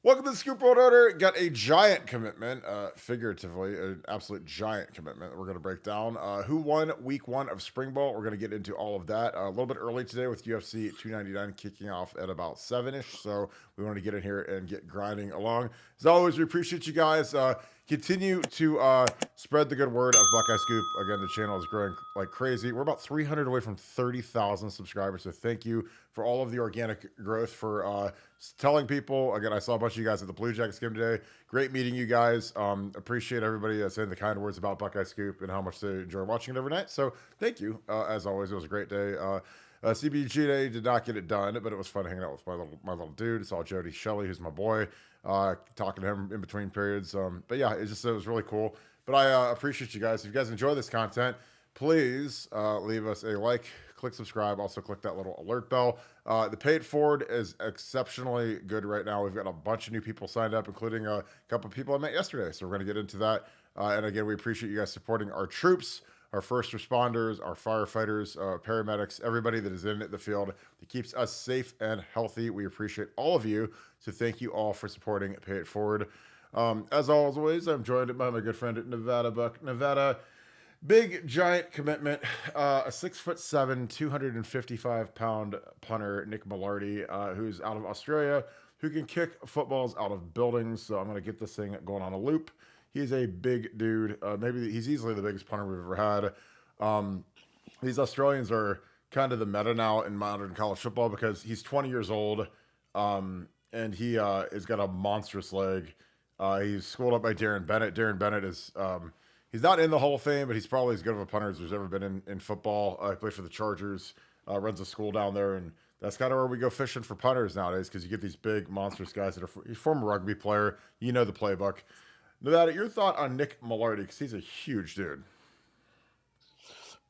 Welcome to the Scoop World Order. Got a giant commitment, figuratively, an absolute giant commitment that we're going to break down. Who won week one of Spring Ball? We're going to get into all of that a little bit early today with UFC 299 kicking off at about 7-ish. So we wanted to get in here and get grinding along. As always, we appreciate you guys. Continue to spread the good word of Buckeye Scoop. Again, the channel is growing like crazy. We're about 300 away from 30,000 subscribers. So thank you for all of the organic growth, for telling people. Again, I saw a bunch of you guys at the Blue Jackets game today. Great meeting you guys. Appreciate everybody saying the kind words about Buckeye Scoop and how much they enjoy watching it every night. So thank you. As always, it was a great day. CBG Day did not get it done, but it was fun hanging out with my little dude. Saw Jody Shelley, who's my boy, talking to him in between periods. But yeah, it was really cool. But I appreciate you guys. If you guys enjoy this content, please leave us a like, click subscribe, also click that little alert bell. The Pay It Forward is exceptionally good right now. We've got a bunch of new people signed up, including a couple of people I met yesterday. So we're going to get into that. And again, we appreciate you guys supporting our troops, our first responders, our firefighters, paramedics, everybody that is in the field that keeps us safe and healthy. We appreciate all of you. So thank you all for supporting Pay It Forward. As always, I'm joined by my good friend at Nevadabuck. Nevada, big giant commitment. A 6'7", 255-pound punter, Nick Mulardi, who's out of Australia, who can kick footballs out of buildings. So I'm going to get this thing going on a loop. He's a big dude. Maybe he's easily the biggest punter we've ever had. These Australians are kind of the meta now in modern college football because he's 20 years old, and he has got a monstrous leg. He's schooled up by Darren Bennett. Darren Bennett is he's not in the Hall of Fame, but he's probably as good of a punter as there's ever been in football. He plays for the Chargers, runs a school down there, and that's kind of where we go fishing for punters nowadays because you get these big, monstrous guys that are he's a former rugby player. You know the playbook. Nevada, your thought on Nick Mulardi, because he's a huge dude.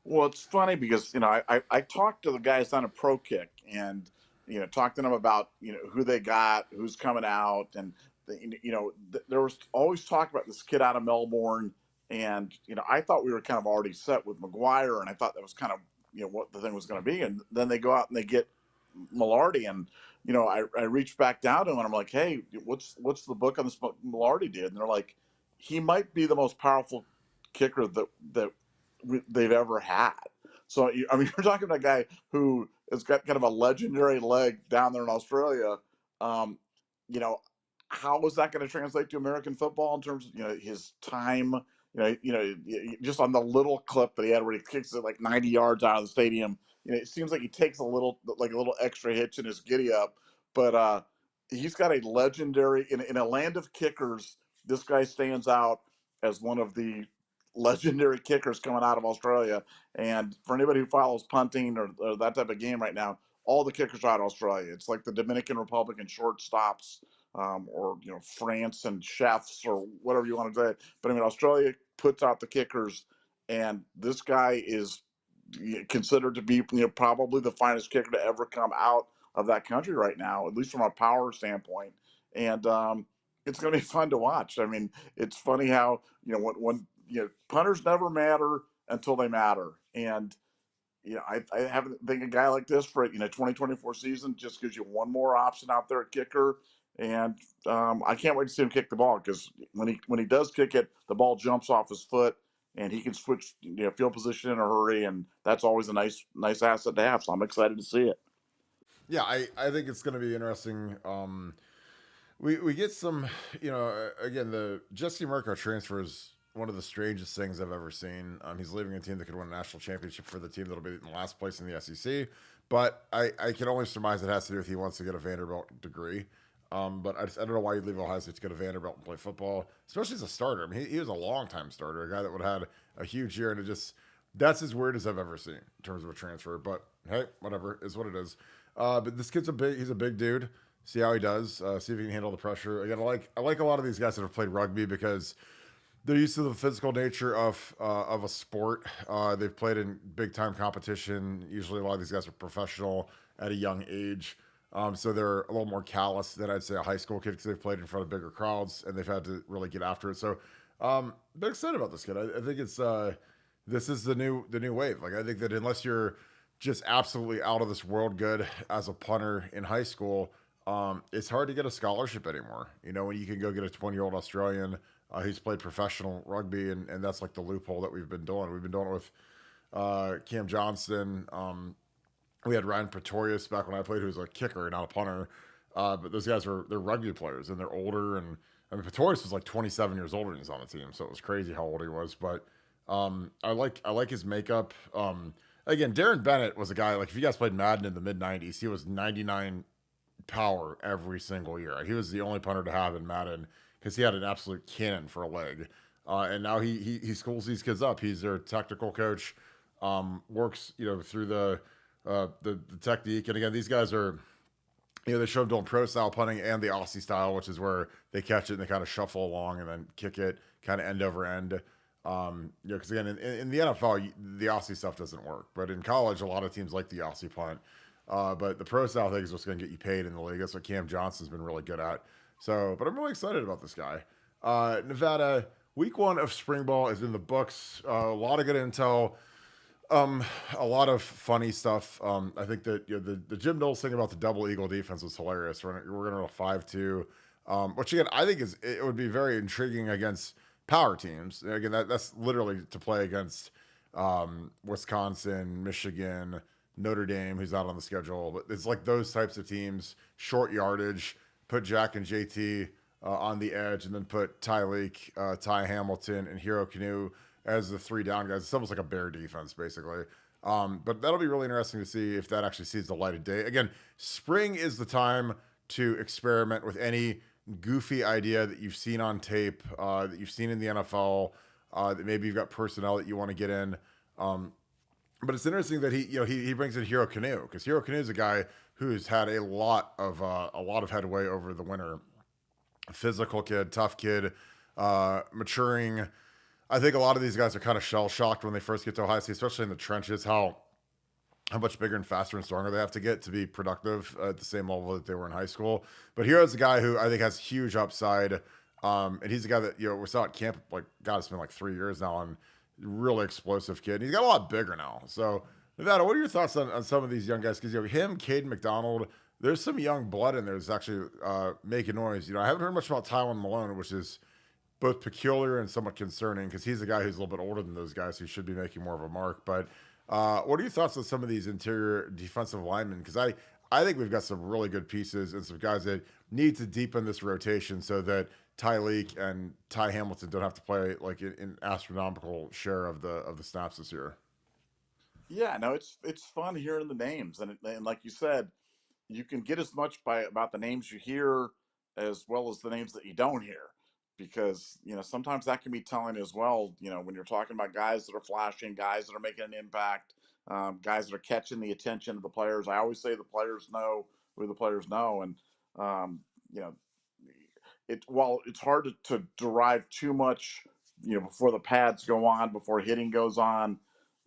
Well, it's funny because, I talked to the guys on a Pro Kick and, talked to them about, who they got, who's coming out. And, there was always talk about this kid out of Melbourne. And, I thought we were kind of already set with McGuire. And I thought that was kind of, what the thing was going to be. And then they go out and they get Mulardi. And, I reached back down to him and I'm like, hey, what's the book on this Mulardi did? And they're like, he might be the most powerful kicker that they've ever had. So, you're talking about a guy who has got kind of a legendary leg down there in Australia. How is that going to translate to American football in terms of, his time, just on the little clip that he had where he kicks it like 90 yards out of the stadium. It seems like he takes a little extra hitch in his giddy up, but he's got a legendary in a land of kickers. This guy stands out as one of the legendary kickers coming out of Australia. And for anybody who follows punting or that type of game right now, all the kickers are out of Australia. It's like the Dominican Republic and shortstops, or France and chefs or whatever you want to say. But Australia puts out the kickers, and this guy is considered to be probably the finest kicker to ever come out of that country right now, at least from a power standpoint. And it's going to be fun to watch. It's funny how when punters never matter until they matter, and I haven't think a guy like this for 2024 season just gives you one more option out there at kicker. And I can't wait to see him kick the ball because when he does kick it, the ball jumps off his foot and he can switch field position in a hurry, and that's always a nice asset to have. So I'm excited to see it. Yeah, I think it's going to be interesting. We get some, again, the Jesse Mirko transfer is one of the strangest things I've ever seen. He's leaving a team that could win a national championship for the team that'll be in last place in the SEC. But I can only surmise it has to do with he wants to get a Vanderbilt degree. But I don't know why you'd leave Ohio State to go to Vanderbilt and play football, especially as a starter. He was a long-time starter, a guy that would have had a huge year, and that's as weird as I've ever seen in terms of a transfer. But hey, whatever, is what it is. But this kid's he's a big dude. See how he does. See if he can handle the pressure. Again, I like a lot of these guys that have played rugby because they're used to the physical nature of a sport. They've played in big time competition. Usually, a lot of these guys are professional at a young age. So they're a little more callous than I'd say a high school kid because they've played in front of bigger crowds and they've had to really get after it. So I'm excited about this kid. I think it's this is the new wave. I think that unless you're just absolutely out of this world good as a punter in high school, it's hard to get a scholarship anymore. You know, when you can go get a 20-year-old Australian who's played professional rugby, and that's like the loophole that we've been doing. We've been doing it with Cam Johnston. We had Ryan Pretorius back when I played, who was a kicker, not a punter. But those guys they're rugby players and they're older. And I mean, Pretorius was like 27 years older than he's on the team, so it was crazy how old he was. But I like his makeup. Again, Darren Bennett was a guy, like if you guys played Madden in the mid '90s, he was 99 power every single year. He was the only punter to have in Madden because he had an absolute cannon for a leg. And now he schools these kids up. He's their technical coach. Works through the technique. And again, these guys are they show them doing pro style punting and the Aussie style, which is where they catch it and they kind of shuffle along and then kick it kind of end over end. Because again, in the NFL, the Aussie stuff doesn't work, but in college, a lot of teams like the Aussie punt. But the pro style thing is what's going to get you paid in the league. That's what Cam Johnson's been really good at. So, but I'm really excited about this guy. Nevada, week 1 of spring ball is in the books. A lot of good intel. A lot of funny stuff. I think that the Jim Knowles thing about the double eagle defense was hilarious. We're going to a 5-2, which again I think it would be very intriguing against power teams. Again, that's literally to play against Wisconsin, Michigan, Notre Dame, who's not on the schedule. But it's like those types of teams, short yardage. Put Jack and JT on the edge, and then put Tyreek, Ty Hamilton, and Hero Canoe as the 3 down guys. It's almost like a bear defense, basically. But that'll be really interesting to see if that actually sees the light of day. Again, spring is the time to experiment with any goofy idea that you've seen on tape, that you've seen in the NFL, that maybe you've got personnel that you want to get in. But it's interesting that he brings in Hero Canoe, because Hero Canoe is a guy who's had a lot of headway over the winter. Physical kid, tough kid, maturing. I think a lot of these guys are kind of shell shocked when they first get to Ohio State, especially in the trenches, how much bigger and faster and stronger they have to get to be productive at the same level that they were in high school. But Hero's a guy who I think has huge upside. And he's a guy that, we saw at camp, like, God, it's been like 3 years now, and really explosive kid. And he's got a lot bigger now. So, Nevada, what are your thoughts on some of these young guys? Because, him, Caden McDonald, there's some young blood in there that's actually making noise. I haven't heard much about Tylen Malone, which is both peculiar and somewhat concerning, because he's a guy who's a little bit older than those guys who should be making more of a mark. But what are your thoughts on some of these interior defensive linemen? Because I think we've got some really good pieces and some guys that need to deepen this rotation so that Tyreek and Ty Hamilton don't have to play like an astronomical share of the snaps this year. Yeah, no, it's fun hearing the names, and like you said, you can get as much about the names you hear as well as the names that you don't hear, because sometimes that can be telling as well. When you're talking about guys that are flashing, guys that are making an impact, guys that are catching the attention of the players. I always say the players know who the players know, and you know, while it's hard to derive too much, before the pads go on, before hitting goes on,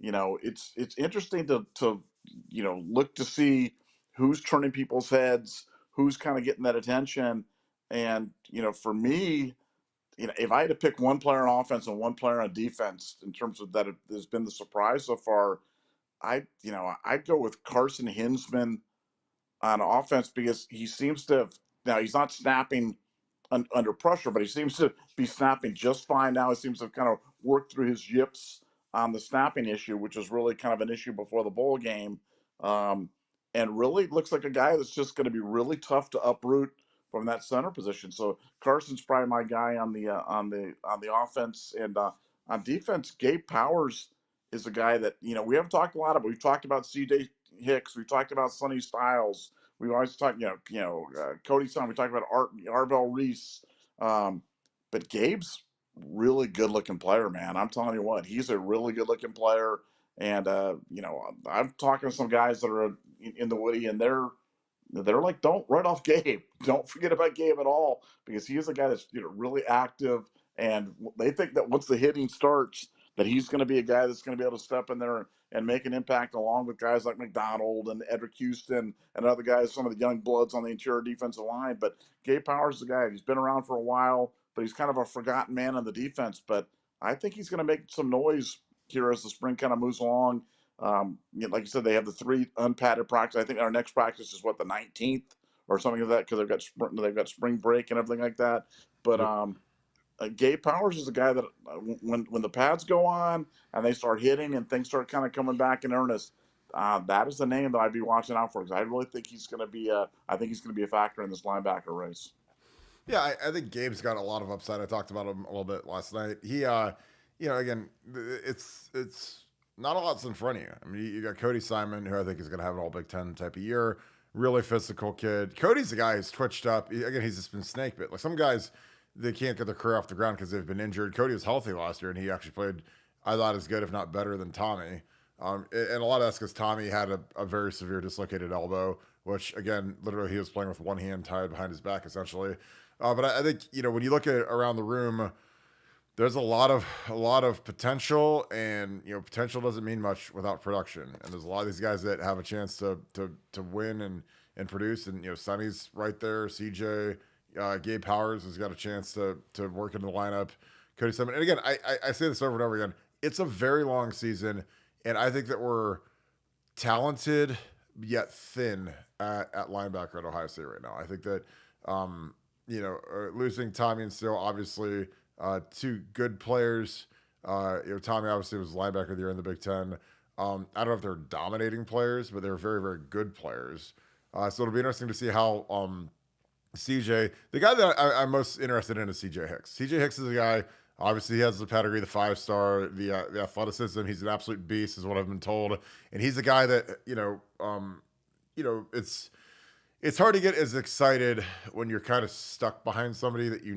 it's interesting to look to see who's turning people's heads, who's kind of getting that attention. And for me, if I had to pick one player on offense and one player on defense in terms of that has been the surprise so far, I'd go with Carson Hinsman on offense, because he seems to have, now he's not snapping under pressure, but he seems to be snapping just fine now. He seems to have kind of worked through his yips on the snapping issue, which was really kind of an issue before the bowl game. And really looks like a guy that's just going to be really tough to uproot from that center position. So Carson's probably my guy on the offense. And on defense, Gabe Powers is a guy that we haven't talked a lot about. We've talked about C.J. Hicks. We've talked about Sonny Styles. We've always talked, Cody Son. We talked about Arvell Reese. But Gabe's really good looking player, man. I'm telling you what, he's a really good looking player. And I'm talking to some guys that are in the Woody, and they're like, don't write off Gabe. Don't forget about Gabe at all, because he is a guy that's really active, and they think that once the hitting starts, that he's going to be a guy that's going to be able to step in there and make an impact, along with guys like McDonald and Edric Houston and other guys, some of the young bloods on the interior defensive line. But Gabe Powers is a guy, he's been around for a while, but he's kind of a forgotten man on the defense. But I think he's going to make some noise here as the spring kind of moves along. Like you said, they have the 3 unpadded practice. I think our next practice is the 19th or something like that because they've got spring break and everything like that. But Yep. Gabe Powers is a guy that when the pads go on and they start hitting and things start kind of coming back in earnest, that is the name that I'd be watching out for because I really think he's going to be a factor in this linebacker race. Yeah, I think Gabe's got a lot of upside. I talked about him a little bit last night. Again, it's not a lot's in front of you. I mean, you got Cody Simon, who I think is going to have an all Big Ten type of year. Really physical kid. Cody's the guy who's twitched up. Again, he's just been snake bit. Like some guys, they can't get their career off the ground because they've been injured. Cody was healthy last year, and he actually played, I thought, as good, if not better, than Tommy. And a lot of that's because Tommy had a very severe dislocated elbow, which, again, literally he was playing with one hand tied behind his back, essentially. But I think, when you look at around the room, there's a lot of potential, and potential doesn't mean much without production. And there's a lot of these guys that have a chance to win and produce. And Sonny's right there, CJ, Gabe Powers has got a chance to work into the lineup. Cody Simon, and again, I say this over and over again. It's a very long season, and I think that we're talented yet thin at linebacker at Ohio State right now. I think that losing Tommy and Steele, obviously. Two good players. Tommy obviously was linebacker of the year in the Big Ten. I don't know if they're dominating players, but they're very, very good players. So it'll be interesting to see how CJ, the guy that I'm most interested in is CJ Hicks. CJ Hicks is a guy, obviously he has the pedigree, the 5-star, the athleticism. He's an absolute beast is what I've been told. And he's a guy that, it's hard to get as excited when you're kind of stuck behind somebody that you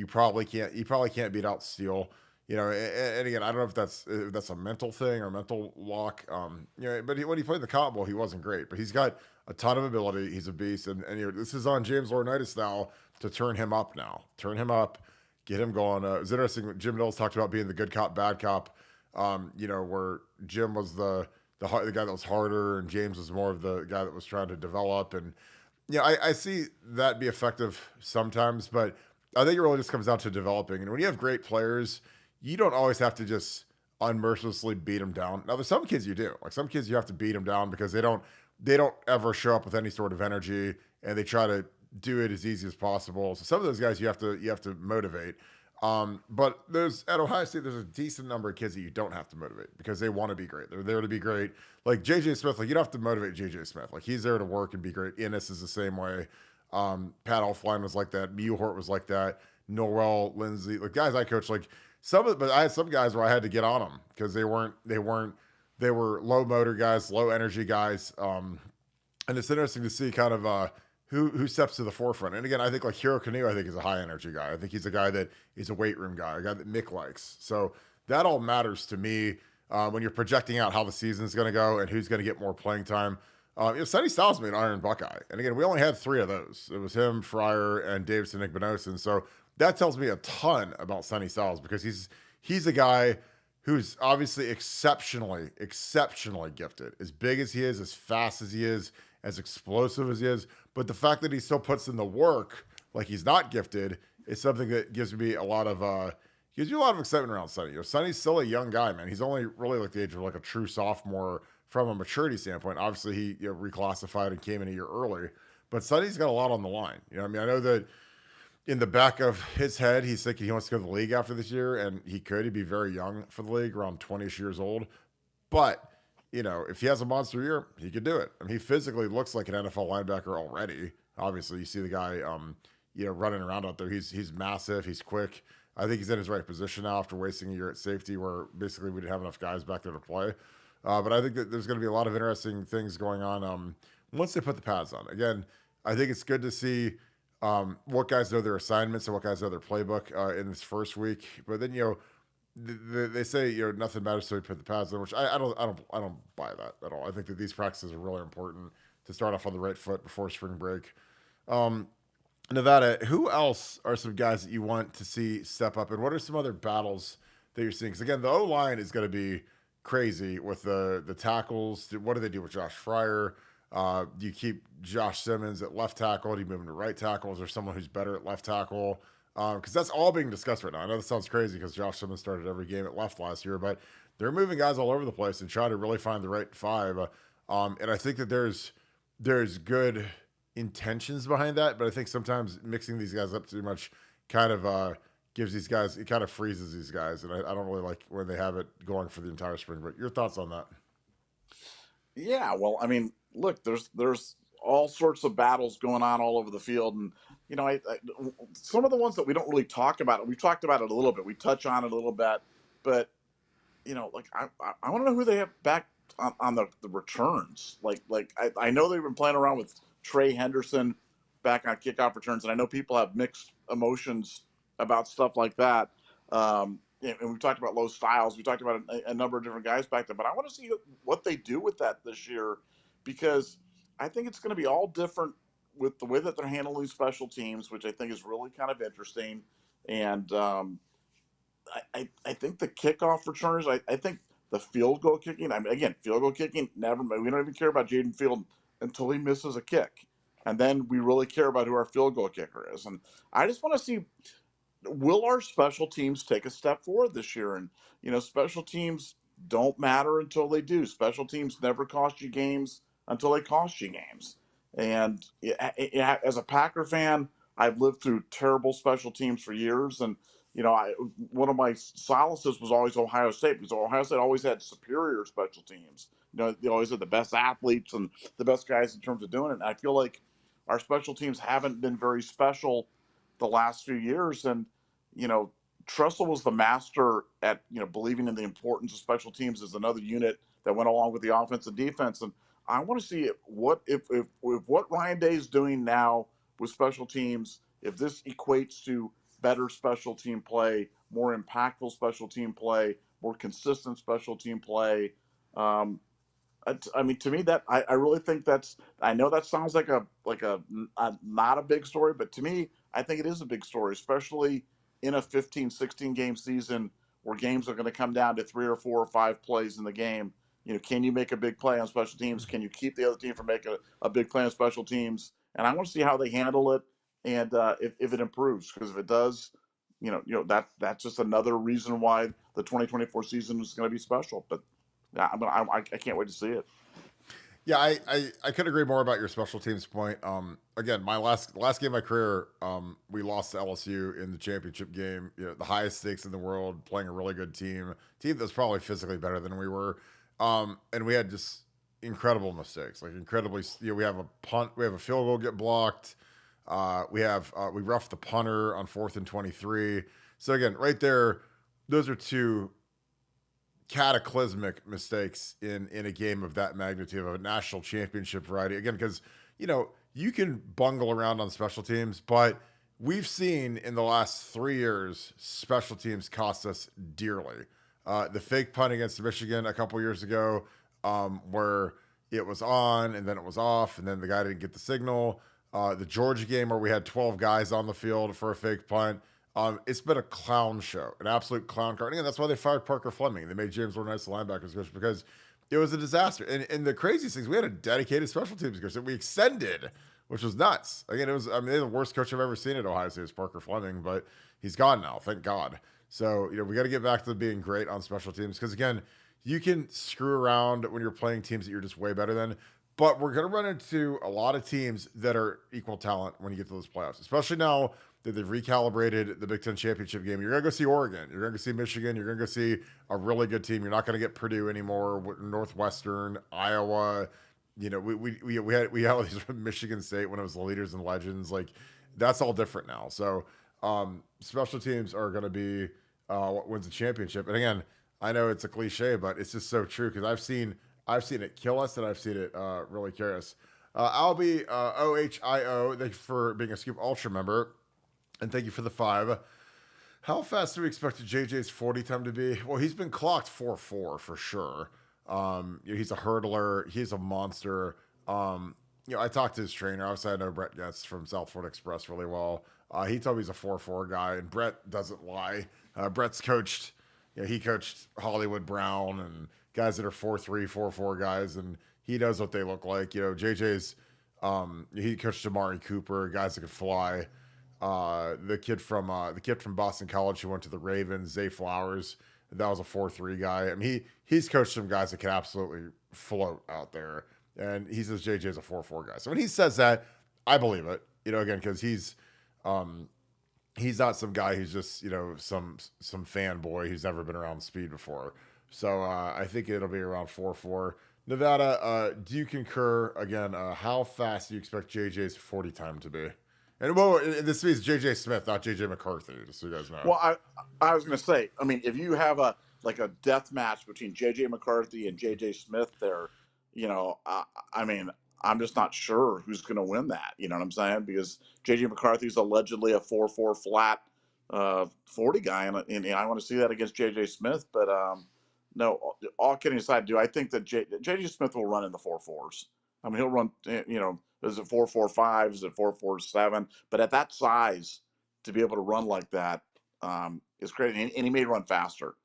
probably can't beat out Steele, and again, I don't know if that's a mental thing or mental lock, but when he played the Cotton Bowl, he wasn't great, but he's got a ton of ability. He's a beast, and this is on James Laurinaitis now to turn him up, get him going. It was interesting. Jim Knowles talked about being the good cop, bad cop, where Jim was the guy that was harder, and James was more of the guy that was trying to develop, and I see that be effective sometimes, but I think it really just comes down to developing. And when you have great players, you don't always have to just unmercilessly beat them down. Now, there's some kids you do. Like some kids you have to beat them down because they don't ever show up with any sort of energy, and they try to do it as easy as possible. So some of those guys you have to motivate. But at Ohio State, there's a decent number of kids that you don't have to motivate because they want to be great. They're there to be great. Like JJ Smith, like you don't have to motivate JJ Smith. Like he's there to work and be great. Ennis is the same way. Pat Elflein was like that. Muhort was like that. Noel, Lindsay, like guys I coach, like but I had some guys where I had to get on them because they were low motor guys, low energy guys. And it's interesting to see kind of who steps to the forefront. And again, I think like Hiro Kanu, I think is a high energy guy. I think he's a guy that is a weight room guy, a guy that Mick likes. So that all matters to me when you're projecting out how the season's going to go and who's going to get more playing time. Sonny Styles made Iron Buckeye. And again, we only had 3 of those. It was him, Fryer, and Davidson Igbinosun. So that tells me a ton about Sonny Styles because he's a guy who's obviously exceptionally gifted. As big as he is, as fast as he is, as explosive as he is. But the fact that he still puts in the work like he's not gifted is something that gives you a lot of excitement around Sonny. Sonny's still a young guy, man. He's only really like the age of like a true sophomore from a maturity standpoint. Obviously, he reclassified and came in a year early, but Sonny's got a lot on the line. I know that in the back of his head, he's thinking he wants to go to the league after this year, and he'd be very young for the league, around 20-ish years old. But, if he has a monster year, he could do it. I mean, he physically looks like an NFL linebacker already. Obviously, you see the guy, running around out there. He's massive. He's quick. I think he's in his right position now after wasting a year at safety where basically we didn't have enough guys back there to play. But I think that there's going to be a lot of interesting things going on once they put the pads on. Again, I think it's good to see what guys know their assignments and what guys know their playbook in this first week. But then they say nothing matters till we put the pads on, which I don't buy that at all. I think that these practices are really important to start off on the right foot before spring break. Nevada, who else are some guys that you want to see step up, and what are some other battles that you're seeing? Because again, the O-line is going to be crazy with the tackles. What do they do with Josh Fryer? Do you keep Josh Simmons at left tackle? Do you move him to right tackle? Is there someone who's better at left tackle? Because that's all being discussed right now. I know this sounds crazy because Josh Simmons started every game at left last year, but they're moving guys all over the place and trying to really find the right 5. And I think that there's good intentions behind that, but I think sometimes mixing these guys up too much kind of gives these guys, it kind of freezes these guys, and I don't really like when they have it going for the entire spring. But your thoughts on that? Yeah, well, I mean, look, there's all sorts of battles going on all over the field, and some of the ones that we don't really talk about. We talked about it a little bit. We touch on it a little bit, but like I want to know who they have back on the returns. I know they've been playing around with Trey Henderson back on kickoff returns, and I know people have mixed emotions about stuff like that. And we talked about Low Styles. We talked about a number of different guys back there, but I want to see what they do with that this year, because I think it's going to be all different with the way that they're handling special teams, which I think is really kind of interesting. And I think the kickoff returners, I think the field goal kicking, I mean, again, field goal kicking, never, we don't even care about Jaden Field until he misses a kick. And then we really care about who our field goal kicker is. And I just want to see, will our special teams take a step forward this year? And, special teams don't matter until they do. Special teams never cost you games until they cost you games. And as a Packer fan, I've lived through terrible special teams for years. And, one of my solaces was always Ohio State, because Ohio State always had superior special teams. They always had the best athletes and the best guys in terms of doing it. And I feel like our special teams haven't been very special the last few years. And, Tressel was the master at, believing in the importance of special teams as another unit that went along with the offense and defense. And I want to see if what Ryan Day is doing now with special teams, if this equates to better special team play, more impactful special team play, more consistent special team play. I mean, to me, that I really think that's. I know that sounds like a not a big story, but to me, I think it is a big story, especially in a 15, 16 game season where games are going to come down to 3 or 4 or 5 plays in the game. Can you make a big play on special teams? Can you keep the other team from making a big play on special teams? And I want to see how they handle it, and if it improves, because if it does, that's just another reason why the 2024 season is going to be special. But yeah, I can't wait to see it. Yeah, I could agree more about your special teams point. Again, my last game of my career, we lost to LSU in the championship game. The highest stakes in the world, playing a really good team that's probably physically better than we were, and we had just incredible mistakes, like incredibly. We have a punt, we have a field goal get blocked. We roughed the punter on 4th and 23. So again, right there, those are two cataclysmic mistakes in a game of that magnitude, of a national championship variety. Again, because you can bungle around on special teams, but we've seen in the last 3 years special teams cost us dearly. The fake punt against Michigan a couple years ago, where it was on and then it was off, and then the guy didn't get the signal. The Georgia game where we had 12 guys on the field for a fake punt. It's been a clown show, an absolute clown car. And again, that's why they fired Parker Fleming. They made James Laurinaitis the linebackers coach, because it was a disaster. And the craziest thing is we had a dedicated special teams coach that we extended, which was nuts. Again, they're the worst coach I've ever seen at Ohio State is Parker Fleming, but he's gone now, thank God. So, we got to get back to being great on special teams, because again, you can screw around when you're playing teams that you're just way better than. But we're going to run into a lot of teams that are equal talent when you get to those playoffs, especially now that they've recalibrated the Big Ten championship game. You're going to go see Oregon. You're going to go see Michigan. You're going to go see a really good team. You're not going to get Purdue anymore, Northwestern, Iowa. We had all these from Michigan State when it was the leaders and legends. Like, that's all different now. So special teams are going to be what wins the championship. And again, I know it's a cliche, but it's just so true, because I've seen it kill us, and I've seen it really carry us. Albie OHIO, thank you for being a Scoop Ultra member, and thank you for the 5. How fast do we expect JJ's 40 time to be? Well, he's been clocked 4.4 for sure. He's a hurdler. He's a monster. I talked to his trainer. Obviously, I know Brett Getz from South Florida Express really well. He told me he's a 4.4 guy, and Brett doesn't lie. Brett's coached. He coached Hollywood Brown and guys that are 4.3, 4.4 guys, and he knows what they look like. JJ's, he coached Amari Cooper, guys that could fly. The kid from Boston College who went to the Ravens, Zay Flowers, that was a 4.3 guy. I mean, he's coached some guys that can absolutely float out there, and he says JJ's a 4.4 guy. So when he says that, I believe it. Again, because he's not some guy who's just some fanboy who's never been around speed before. So I think it'll be around 4.4. Nevada, do you concur again? How fast do you expect JJ's 40 time to be? And this means JJ Smith, not JJ McCarthy, just so you guys know. Well, I was going to say, I mean, if you have a death match between JJ McCarthy and JJ Smith, there, I mean, I'm just not sure who's going to win that. You know what I'm saying? Because JJ McCarthy's allegedly a 4.4 flat 40 guy, and I want to see that against JJ Smith. But no, all kidding aside, do I think that JJ Smith will run in the 4.4s? I mean, he'll run, is it 4.45? Is it 4.47? But at that size, to be able to run like that is great. And he may run faster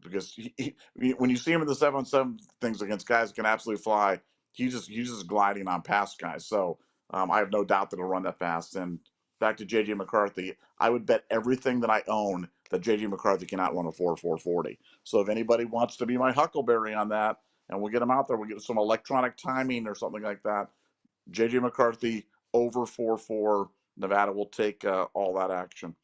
because when you see him in the 7-on-7 things against guys that can absolutely fly, he's just gliding on past guys. So I have no doubt that he'll run that fast. And back to JJ McCarthy, I would bet everything that I own that JJ McCarthy cannot run a 4.40. So if anybody wants to be my huckleberry on that, and we'll get him out there, we'll get some electronic timing or something like that. JJ McCarthy over 4.4. Nevada will take all that action.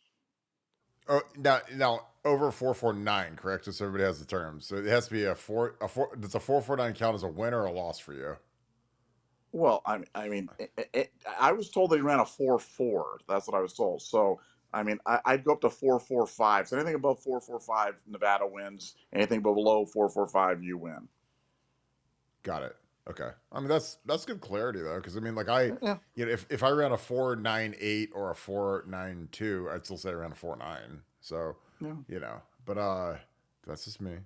Oh, now over 4.49, correct? Just so everybody has the terms. So it has to be a four. Does a 4.49 count as a win or a loss for you? Well, I mean, I was told they ran a 4.4. That's what I was told. So, I mean, I'd go up to 4.45. So anything above 4.45, Nevada wins. Anything below 4.45, you win. Got it. Okay. I mean, that's good clarity though, because I mean, like Yeah. if I ran a 4.98 or a 4.92, I'd still say I ran a 4.9. So Yeah. but that's just me.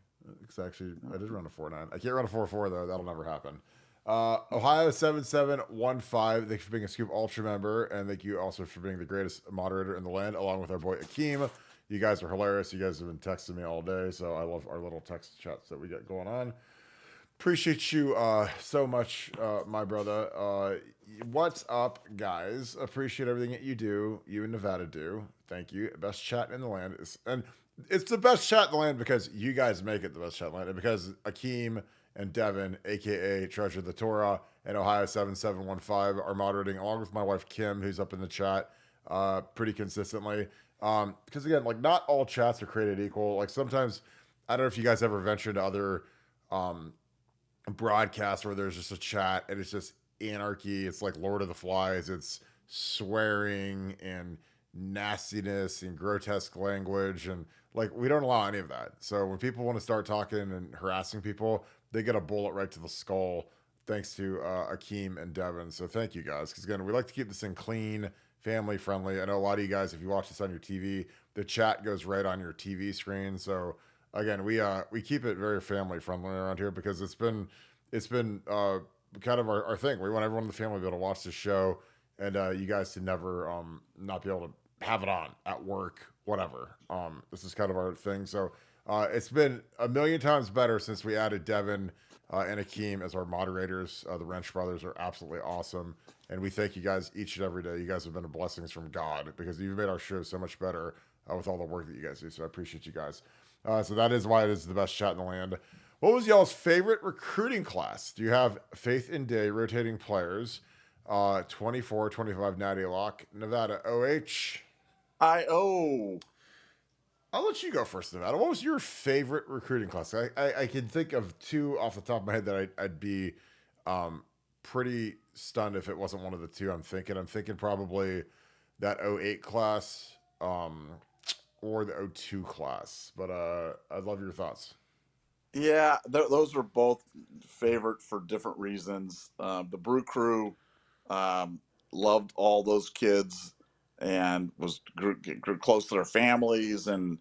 It's actually I did run a 4.9. I can't run a 4.4 though. That'll never happen. Ohio 7715. Thank you for being a Scoop Ultra member, and thank you also for being the greatest moderator in the land, along with our boy Akeem. You guys are hilarious. You guys have been texting me all day, so I love our little text chats that we get going on. Appreciate you so much, my brother. What's up, guys? Appreciate everything that you and Nevada do. Thank you. Best chat in the land. And it's the best chat in the land because you guys make it the best chat in the land. And because Akeem and Devin, a.k.a. Treasure the Torah, and Ohio 7715 are moderating, along with my wife Kim, who's up in the chat pretty consistently. Because, again, like, not all chats are created equal. Like, sometimes, I don't know if you guys ever venture into other broadcasts where there's just a chat and it's just anarchy. It's like Lord of the Flies. It's swearing and nastiness and grotesque language. And, like, we don't allow any of that. So when people want to start talking and harassing people, they get a bullet right to the skull thanks to Akeem and Devin. So thank you guys. Because, again, we like to keep this thing clean, family friendly. I know a lot of you guys, if you watch this on your TV, the chat goes right on your TV screen. So again, we keep it very family friendly around here because it's been kind of our thing. We want everyone in the family to be able to watch the show, and you guys to never not be able to have it on at work, whatever. This is kind of our thing. So it's been a million times better since we added Devin and Akeem as our moderators. The Wrench brothers are absolutely awesome, and we thank you guys each and every day. You guys have been blessings from God because you've made our show so much better with all the work that you guys do. So I appreciate you guys. So that is why it is the best chat in the land. What was y'all's favorite recruiting class? Do you have faith in day rotating players? 24, 25 Natty Lock, Nevada OH. I'll let you go first, Nevada. What was your favorite recruiting class? I can think of two off the top of my head that I'd be pretty stunned if it wasn't one of the two I'm thinking. I'm thinking probably that 08 class or the 02 class. But I'd love your thoughts. Yeah, those are both favorite for different reasons. The Brew Crew loved all those kids and grew close to their families, and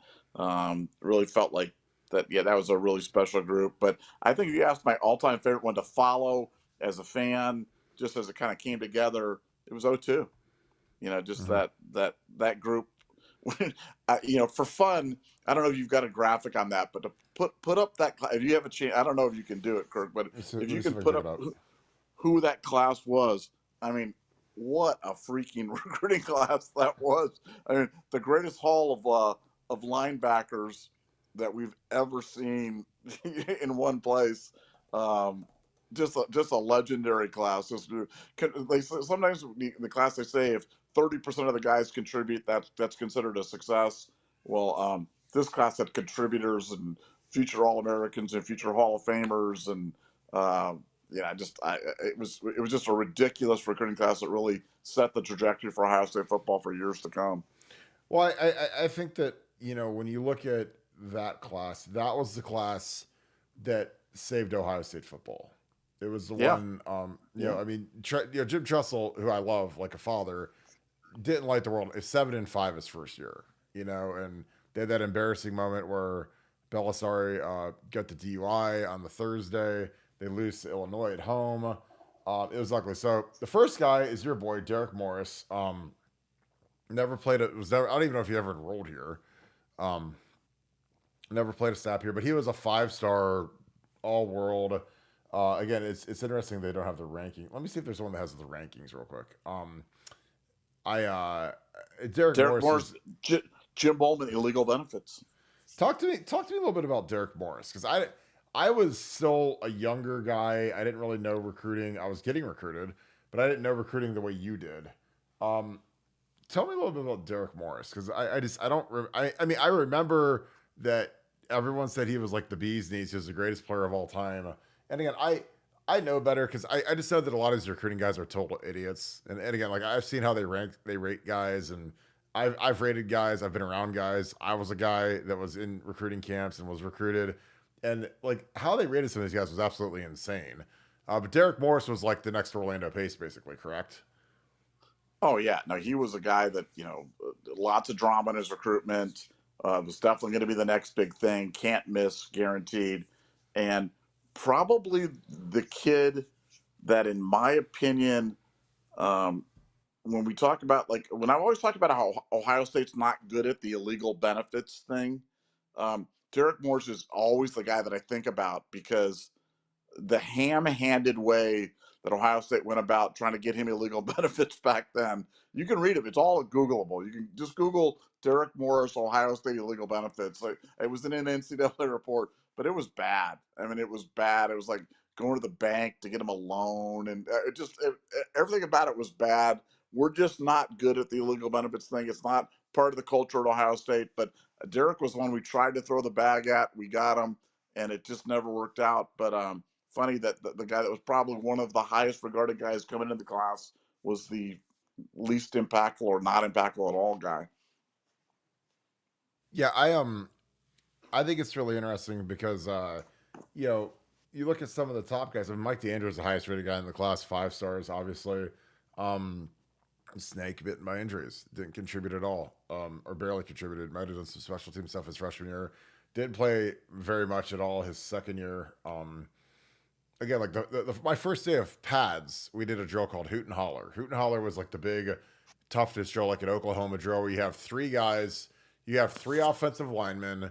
really felt like that. Yeah, that was a really special group. But I think if you asked my all-time favorite one to follow as a fan, just as it kind of came together, it was 02. Just that group. For fun, I don't know if you've got a graphic on that, but to put up that, if you have a chance, I don't know if you can do it, Kirk, but if you can put up who that class was, I mean, what a freaking recruiting class that was. I mean, the greatest haul of linebackers that we've ever seen in one place. just a legendary class. Sometimes the class, they say if 30% of the guys contribute, that's considered a success. Well, this class had contributors and future All Americans and future Hall of Famers, and it was just a ridiculous recruiting class that really set the trajectory for Ohio State football for years to come. Well, I think that, when you look at that class, that was the class that saved Ohio State football. It was the Yeah, one, yeah, I mean, Jim Tressel, who I love like a father, didn't light the world. It's 7-5 his first year, and they had that embarrassing moment where Belisari got the DUI on the Thursday. They lose to Illinois at home. It was ugly. So the first guy is your boy Derek Morris. Never played it. Was never. I don't even know if he ever enrolled here. Um, Never played a snap here, but he was a 5-star All World. Again, it's interesting they don't have the ranking. Let me see if there's someone that has the rankings real quick. I Derek Derek Morris Morris, is, Jim Bowman, illegal benefits. talk to me a little bit about Derek Morris, because I was still a younger guy. I didn't really know recruiting. I was getting recruited, but I didn't know recruiting the way you did. Um, Tell me a little bit about Derek Morris, because I don't I mean, I remember that everyone said he was like the bee's knees. He was the greatest player of all time. And again, I know better, because I just know that a lot of these recruiting guys are total idiots. And again, like, I've seen how they rate guys, and I've rated guys. I've been around guys. I was a guy that was in recruiting camps and was recruited, and like how they rated some of these guys was absolutely insane. But Derek Morris was like the next Orlando Pace, basically, correct? Oh yeah, no, he was a guy that lots of drama in his recruitment. Was definitely going to be the next big thing. Can't miss, guaranteed, and probably the kid that, in my opinion, um, when we talk about, like, when I always talk about how Ohio State's not good at the illegal benefits thing, Derek Morris is always the guy that I think about, because the ham-handed way that Ohio State went about trying to get him illegal benefits back then. You can read it; it's all Googleable. You can just Google Derek Morris Ohio State illegal benefits. Like, it was in an NCAA report, but it was bad. I mean, it was bad. It was like going to the bank to get him a loan, and everything about it was bad. We're just not good at the illegal benefits thing. It's not part of the culture at Ohio State. But Derek was the one we tried to throw the bag at. We got him, and it just never worked out. But funny that the guy that was probably one of the highest regarded guys coming into the class was the least impactful or not impactful at all guy. Yeah, I think it's really interesting because you know, you look at some of the top guys. I mean, Mike DeAndre is the highest rated guy in the class, 5 stars, obviously. Um, Snake bitten by injuries, didn't contribute at all, or barely contributed. Might have done some special team stuff his freshman year. Didn't play very much at all his second year. Again, like my first day of pads, we did a drill called Hoot and Holler. Hoot and Holler was like the big toughness drill, like an Oklahoma drill, where you have three guys, you have three offensive linemen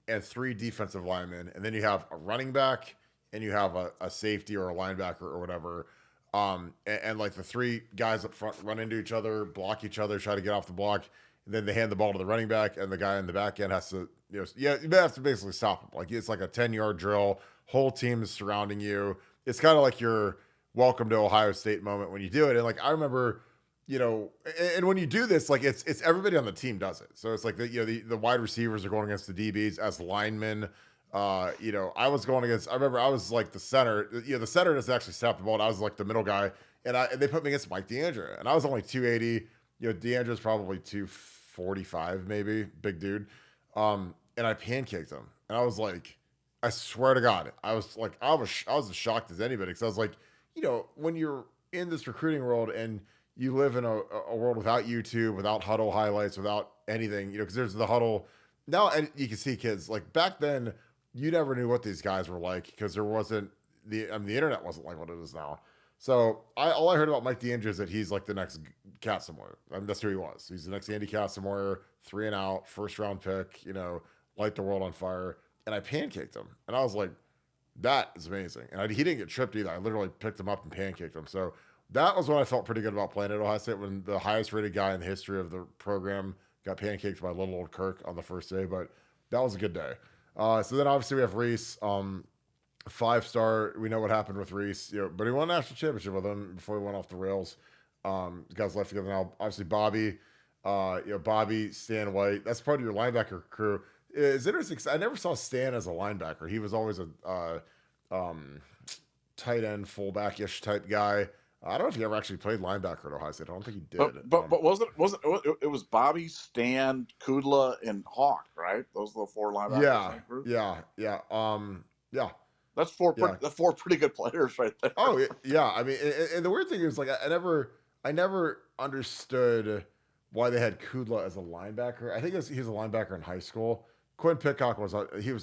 and three defensive linemen, and then you have a running back and you have a safety or a linebacker or whatever. And like the three guys up front run into each other, block each other, try to get off the block, and then they hand the ball to the running back, and the guy in the back end has to, you have to basically stop him. Like, it's like a 10-yard drill. Whole team is surrounding you. It's kind of like your welcome to Ohio State moment when you do it. And like, I remember, and when you do this, like, it's everybody on the team does it. So it's like the wide receivers are going against the DBs as linemen. I was going against. I remember I was like the center. The center doesn't actually snap the ball. And I was like the middle guy, and they put me against Mike DeAndre, and I was only 280. DeAndre's probably 245, maybe, big dude. And I pancaked him, and I was like, I swear to God, I was as shocked as anybody, because I was like, when you're in this recruiting world and you live in a world without YouTube, without huddle highlights, without anything, because there's the huddle now, and you can see kids like back then. You never knew what these guys were like, because there wasn't the internet wasn't like what it is now. So all I heard about Mike DeAndre is that he's like the next Casimir. I mean, that's who he was. He's the next Andy Casimir, 3 and out, first round pick. Light the world on fire. And I pancaked him, and I was like, that is amazing. And he didn't get tripped either. I literally picked him up and pancaked him. So that was when I felt pretty good about playing at Ohio State, when the highest rated guy in the history of the program got pancaked by little old Kirk on the first day. But that was a good day. So then obviously we have Reese. 5-star. We know what happened with Reese, but he won a national championship with him before he went off the rails. Guys left together now. Obviously, Bobby, Bobby, Stan White. That's part of your linebacker crew. It's interesting. I never saw Stan as a linebacker. He was always a tight end, fullback ish type guy. I don't know if he ever actually played linebacker at Ohio State. I don't think he did. But wasn't it was Bobby, Stan, Kudla, and Hawk, right? Those are the 4 linebackers. Yeah. That's four pretty good players right there. Oh yeah. I mean, and the weird thing is, like, I never understood why they had Kudla as a linebacker. I think he was a linebacker in high school. Quinn Pitcock was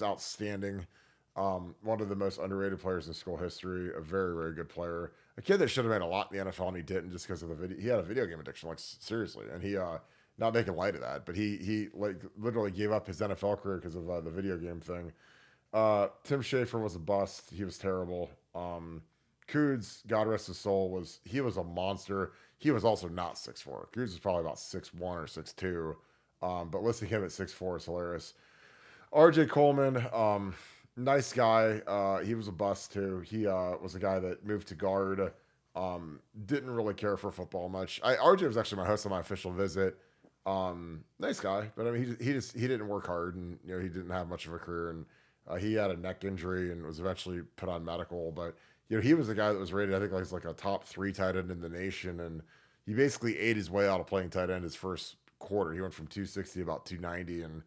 outstanding. One of the most underrated players in school history. A very, very good player. A kid that should have made a lot in the NFL and he didn't, just because of the video. He had a video game addiction, like, seriously, and he not making light of that, but he like literally gave up his NFL career because of the video game thing. Tim Schafer was a bust. He was terrible. Coods, God rest his soul, was a monster. He was also not 6'4". Coods was probably about 6'1" or 6'2". But listing him at 6'4" is hilarious. RJ Coleman, nice guy. He was a bust too. He was a guy that moved to guard. Didn't really care for football much. RJ was actually my host on my official visit. Nice guy, but I mean, he didn't work hard, and he didn't have much of a career, and he had a neck injury and was eventually put on medical. But he was the guy that was rated, I think, like a top 3 tight end in the nation, and he basically ate his way out of playing tight end his first quarter. He went from 260 to about 290, and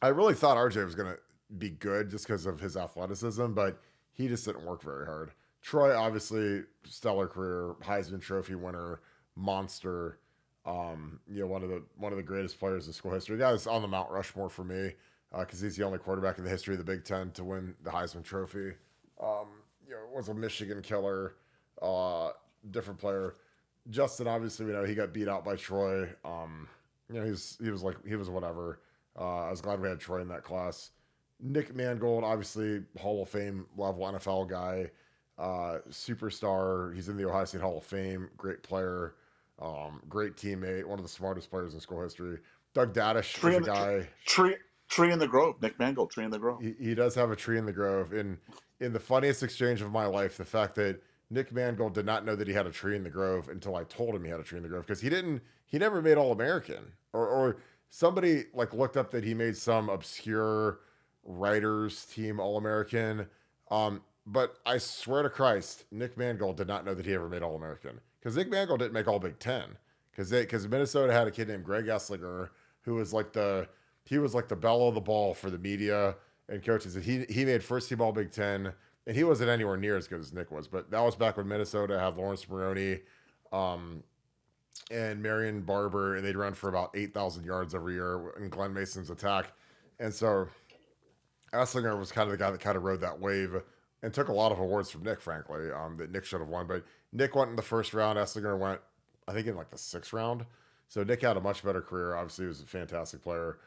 I really thought RJ was going to be good just because of his athleticism, but he just didn't work very hard. Troy, obviously, stellar career, Heisman Trophy winner, monster. One of the greatest players in school history. The guy that's on the Mount Rushmore for me, because he's the only quarterback in the history of the Big Ten to win the Heisman Trophy. Was a Michigan killer, different player. Justin, obviously, he got beat out by Troy. He was whatever. I was glad we had Troy in that class. Nick Mangold, obviously, Hall of Fame level NFL guy, superstar. He's in the Ohio State Hall of Fame. Great player, great teammate, one of the smartest players in school history. Doug Dadish is a guy. Tree in the Grove. Nick Mangold, Tree in the Grove. He does have a tree in the Grove. In the funniest exchange of my life, the fact that Nick Mangold did not know that he had a tree in the Grove until I told him he had a tree in the Grove, because he never made All-American, or somebody like looked up that he made some obscure writers team All-American. But I swear to Christ, Nick Mangold did not know that he ever made All-American, because Nick Mangold didn't make All Big Ten, because Minnesota had a kid named Greg Esslinger who was like the belle of the ball for the media and coaches. And he made first team All Big Ten, and he wasn't anywhere near as good as Nick was. But that was back when Minnesota had Lawrence Maroney, and Marion Barber, and they'd run for about 8,000 yards every year in Glenn Mason's attack. And so Esslinger was kind of the guy that kind of rode that wave and took a lot of awards from Nick, frankly, that Nick should have won. But Nick went in the first round. Esslinger went, I think, in like the 6th round. So Nick had a much better career. Obviously, he was a fantastic player.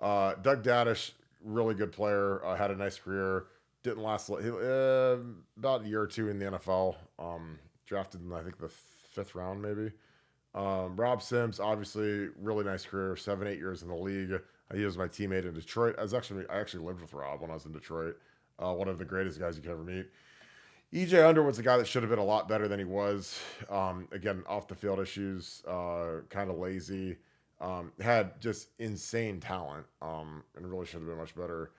Doug Dadish, really good player, had a nice career. Didn't last about a year or two in the NFL. Drafted in, I think, the 5th round, maybe. Rob Sims, obviously, really nice career. 7-8 years in the league. He was my teammate in Detroit. I actually lived with Rob when I was in Detroit. One of the greatest guys you could ever meet. EJ Underwood's a guy that should have been a lot better than he was. Again, off the field issues, kind of lazy. Had just insane talent, and really should have been much better.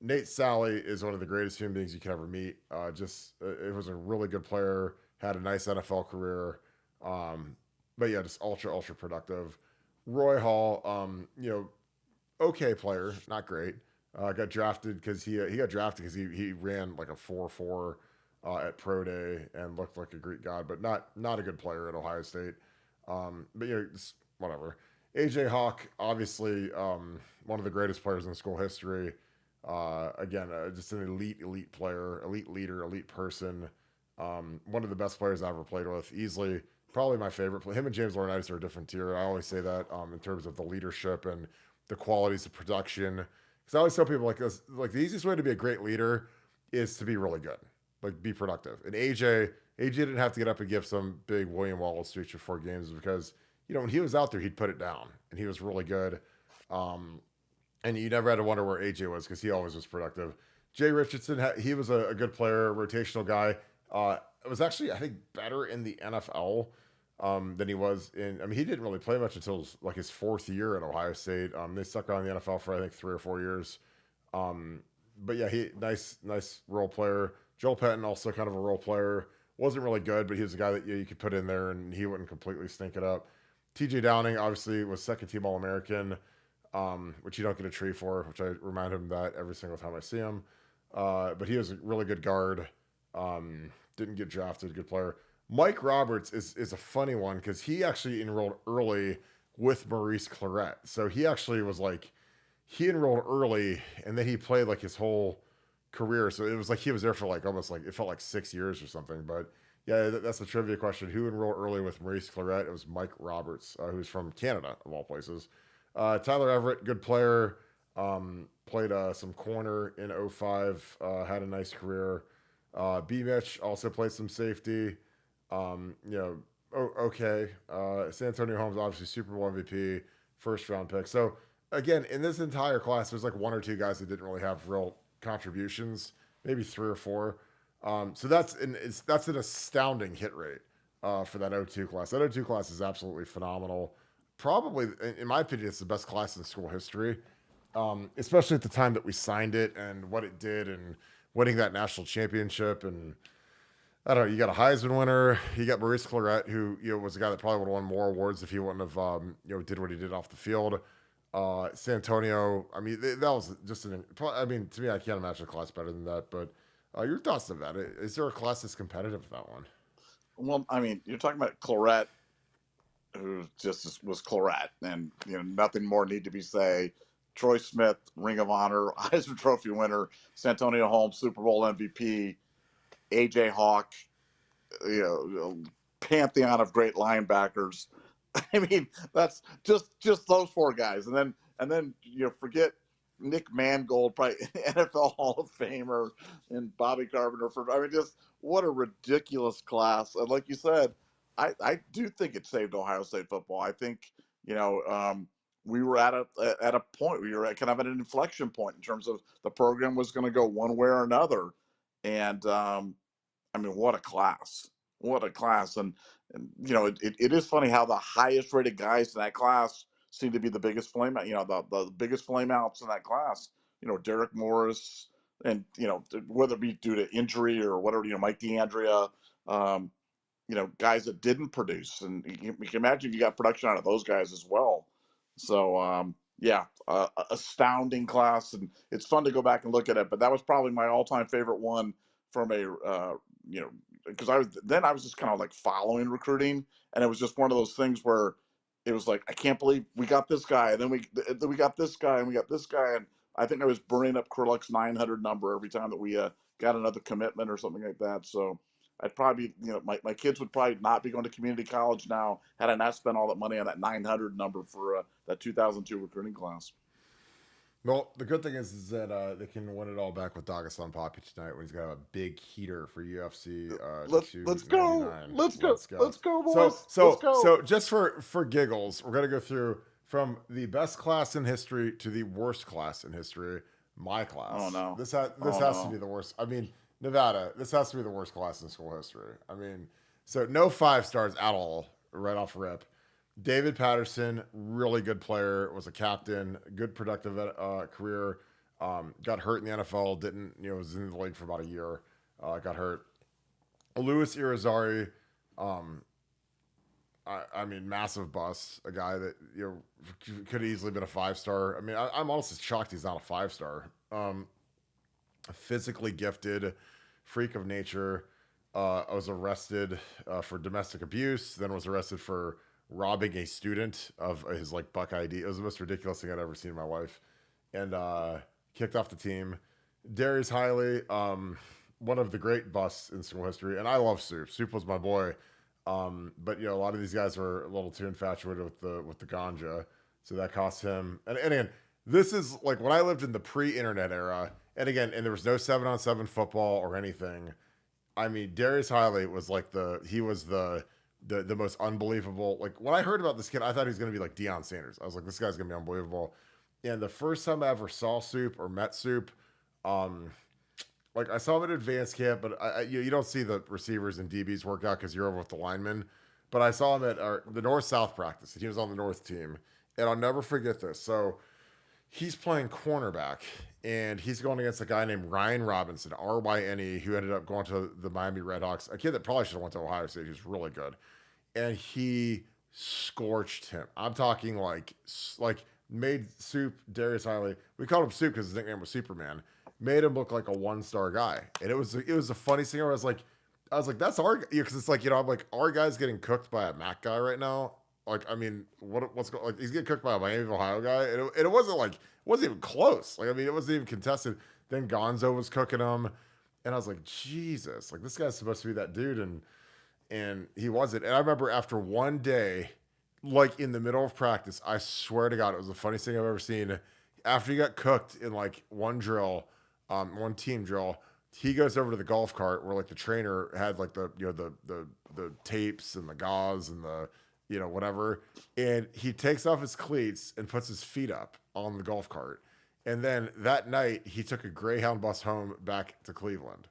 Nate Sally is one of the greatest human beings you could ever meet. It was a really good player, had a nice NFL career, but yeah, just ultra productive. Roy Hall, okay player, not great. Got drafted because he ran like a 4.4 at Pro Day and looked like a Greek god, but not a good player at Ohio State. But just whatever. AJ Hawk, obviously, one of the greatest players in school history. Again, just an elite player, elite leader, elite person. One of the best players I ever played with. Easily, probably my favorite. Him and James Laurinaitis are a different tier. I always say that in terms of the leadership and the qualities of production. Because I always tell people, like this, like the easiest way to be a great leader is to be really good, like be productive. And AJ didn't have to get up and give some big William Wallace speech before games, because when he was out there, he'd put it down, and he was really good. And you never had to wonder where AJ was, because he always was productive. Jay Richardson, he was a good player, rotational guy. It was actually, I think, better in the NFL than he was in. I mean, he didn't really play much until like his 4th year at Ohio State. They stuck around the NFL for I think 3 or 4 years. But yeah, he nice role player. Joel Pettin also kind of a role player. Wasn't really good, but he was a guy that you could put in there and he wouldn't completely stink it up. TJ Downing obviously was second team All American, which you don't get a tree for, which I remind him of that every single time I see him. But he was a really good guard. Didn't get drafted, good player. Mike Roberts is a funny one because he actually enrolled early with Maurice Claret. So he actually was like, he enrolled early and then he played like his whole career. So it was like he was there for like almost like, it felt like 6 years or something. But yeah, that's a trivia question. Who enrolled early with Maurice Claret? It was Mike Roberts, who's from Canada, of all places. Tyler Everett, good player. Played some corner in '05. Had a nice career. B. Mitch also played some safety. Okay. San Antonio Holmes, obviously Super Bowl MVP, first round pick. So again, in this entire class, there's like 1 or 2 guys that didn't really have real contributions, maybe 3 or 4. So that's an astounding hit rate for that '02 class. That '02 class is absolutely phenomenal. Probably, in my opinion, it's the best class in school history, especially at the time that we signed it and what it did and winning that national championship. And I don't know, you got a Heisman winner, you got Maurice Claret, who was a guy that probably would have won more awards if he wouldn't have did what he did off the field. San Antonio, I mean, that was just I mean, to me, I can't imagine a class better than that. But your thoughts on that? Is there a class that's competitive with that one? Well, I mean, you're talking about Claret, who just was Claret, and nothing more need to be said. Troy Smith, Ring of Honor, Heisman Trophy winner, Santonio Holmes, Super Bowl MVP, AJ Hawk, pantheon of great linebackers. I mean, that's just those 4 guys, and then forget Nick Mangold, probably NFL Hall of Famer, and Bobby Carpenter. I mean, just what a ridiculous class. And like you said, I do think it saved Ohio State football. I think we were at a point. We were at kind of at an inflection point in terms of the program was going to go one way or another. And I mean, what a class! What a class! And it is funny how the highest rated guys in that class seem to be the biggest flame out. The biggest flame outs in that class. Derek Morris, and whether it be due to injury or whatever. Mike DeAndrea. Guys that didn't produce, and you can imagine if you got production out of those guys as well. So yeah, astounding class, and it's fun to go back and look at it. But that was probably my all-time favorite one from a because I was just kind of like following recruiting, and it was just one of those things where it was like, I can't believe we got this guy, and then we got this guy, and we got this guy, and I think I was burning up Kurlick's 900 number every time that we got another commitment or something like that. So I'd probably, my kids would probably not be going to community college now had I not spent all that money on that 900 number for that 2002 recruiting class. Well, the good thing is that they can win it all back with Dagestan Poppy tonight when he's got a big heater for UFC. Let's go, boys. So just for giggles, we're gonna go through from the best class in history to the worst class in history. My class. Oh no. This has to be the worst. I mean, Nevada. This has to be the worst class in school history. I mean, so no 5 stars at all right off rip. David Patterson, really good player, was a captain, good productive career. Got hurt in the NFL, was in the league for about a year. Got hurt. Louis Irizarry, I mean, massive bust. A guy that could have easily been a 5-star. I mean, I'm honestly shocked he's not a 5-star. Physically gifted, freak of nature. I was arrested for domestic abuse. Then was arrested for robbing a student of his Buckeye ID. It was the most ridiculous thing I'd ever seen in my life. And kicked off the team. Darius Hiley, one of the great busts in school history. And I love Soup. Soup was my boy. But a lot of these guys were a little too infatuated with the ganja. So that cost him. And again, this is like when I lived in the pre-internet era. And there was no 7-on-7 football or anything. I mean, Darius Hiley was the most unbelievable. Like when I heard about this kid, I thought he was going to be like Deion Sanders. I was like, this guy's going to be unbelievable. And the first time I ever saw Soup or met Soup, like I saw him at advanced camp, but you don't see the receivers and DBs work out because you're over with the linemen. But I saw him at the North South practice. He was on the North team, and I'll never forget this. So he's playing cornerback, and he's going against a guy named Ryan Robinson, Ryne, who ended up going to the Miami Redhawks. A kid that probably should have went to Ohio State. He was really good, and he scorched him. I'm talking like made Soup Darius Hiley. We called him Soup because his nickname was Superman. Made him look like a 1-star guy, and it was the funniest thing. Where I was like, that's our, because it's like, I'm like, our guy's getting cooked by a Mac guy right now. Like, I mean, what's going, like, he's getting cooked by a Miami, Ohio guy, and it wasn't like, it wasn't even close. Like, I mean, it wasn't even contested. Then Gonzo was cooking him, and I was like, Jesus, like, this guy's supposed to be that dude, and he wasn't. And I remember after one day, like in the middle of practice, I swear to God, it was the funniest thing I've ever seen. After he got cooked in like one team drill, he goes over to the golf cart where like the trainer had like the the tapes and the gauze and the whatever, and he takes off his cleats and puts his feet up on the golf cart. And then that night he took a Greyhound bus home back to Cleveland.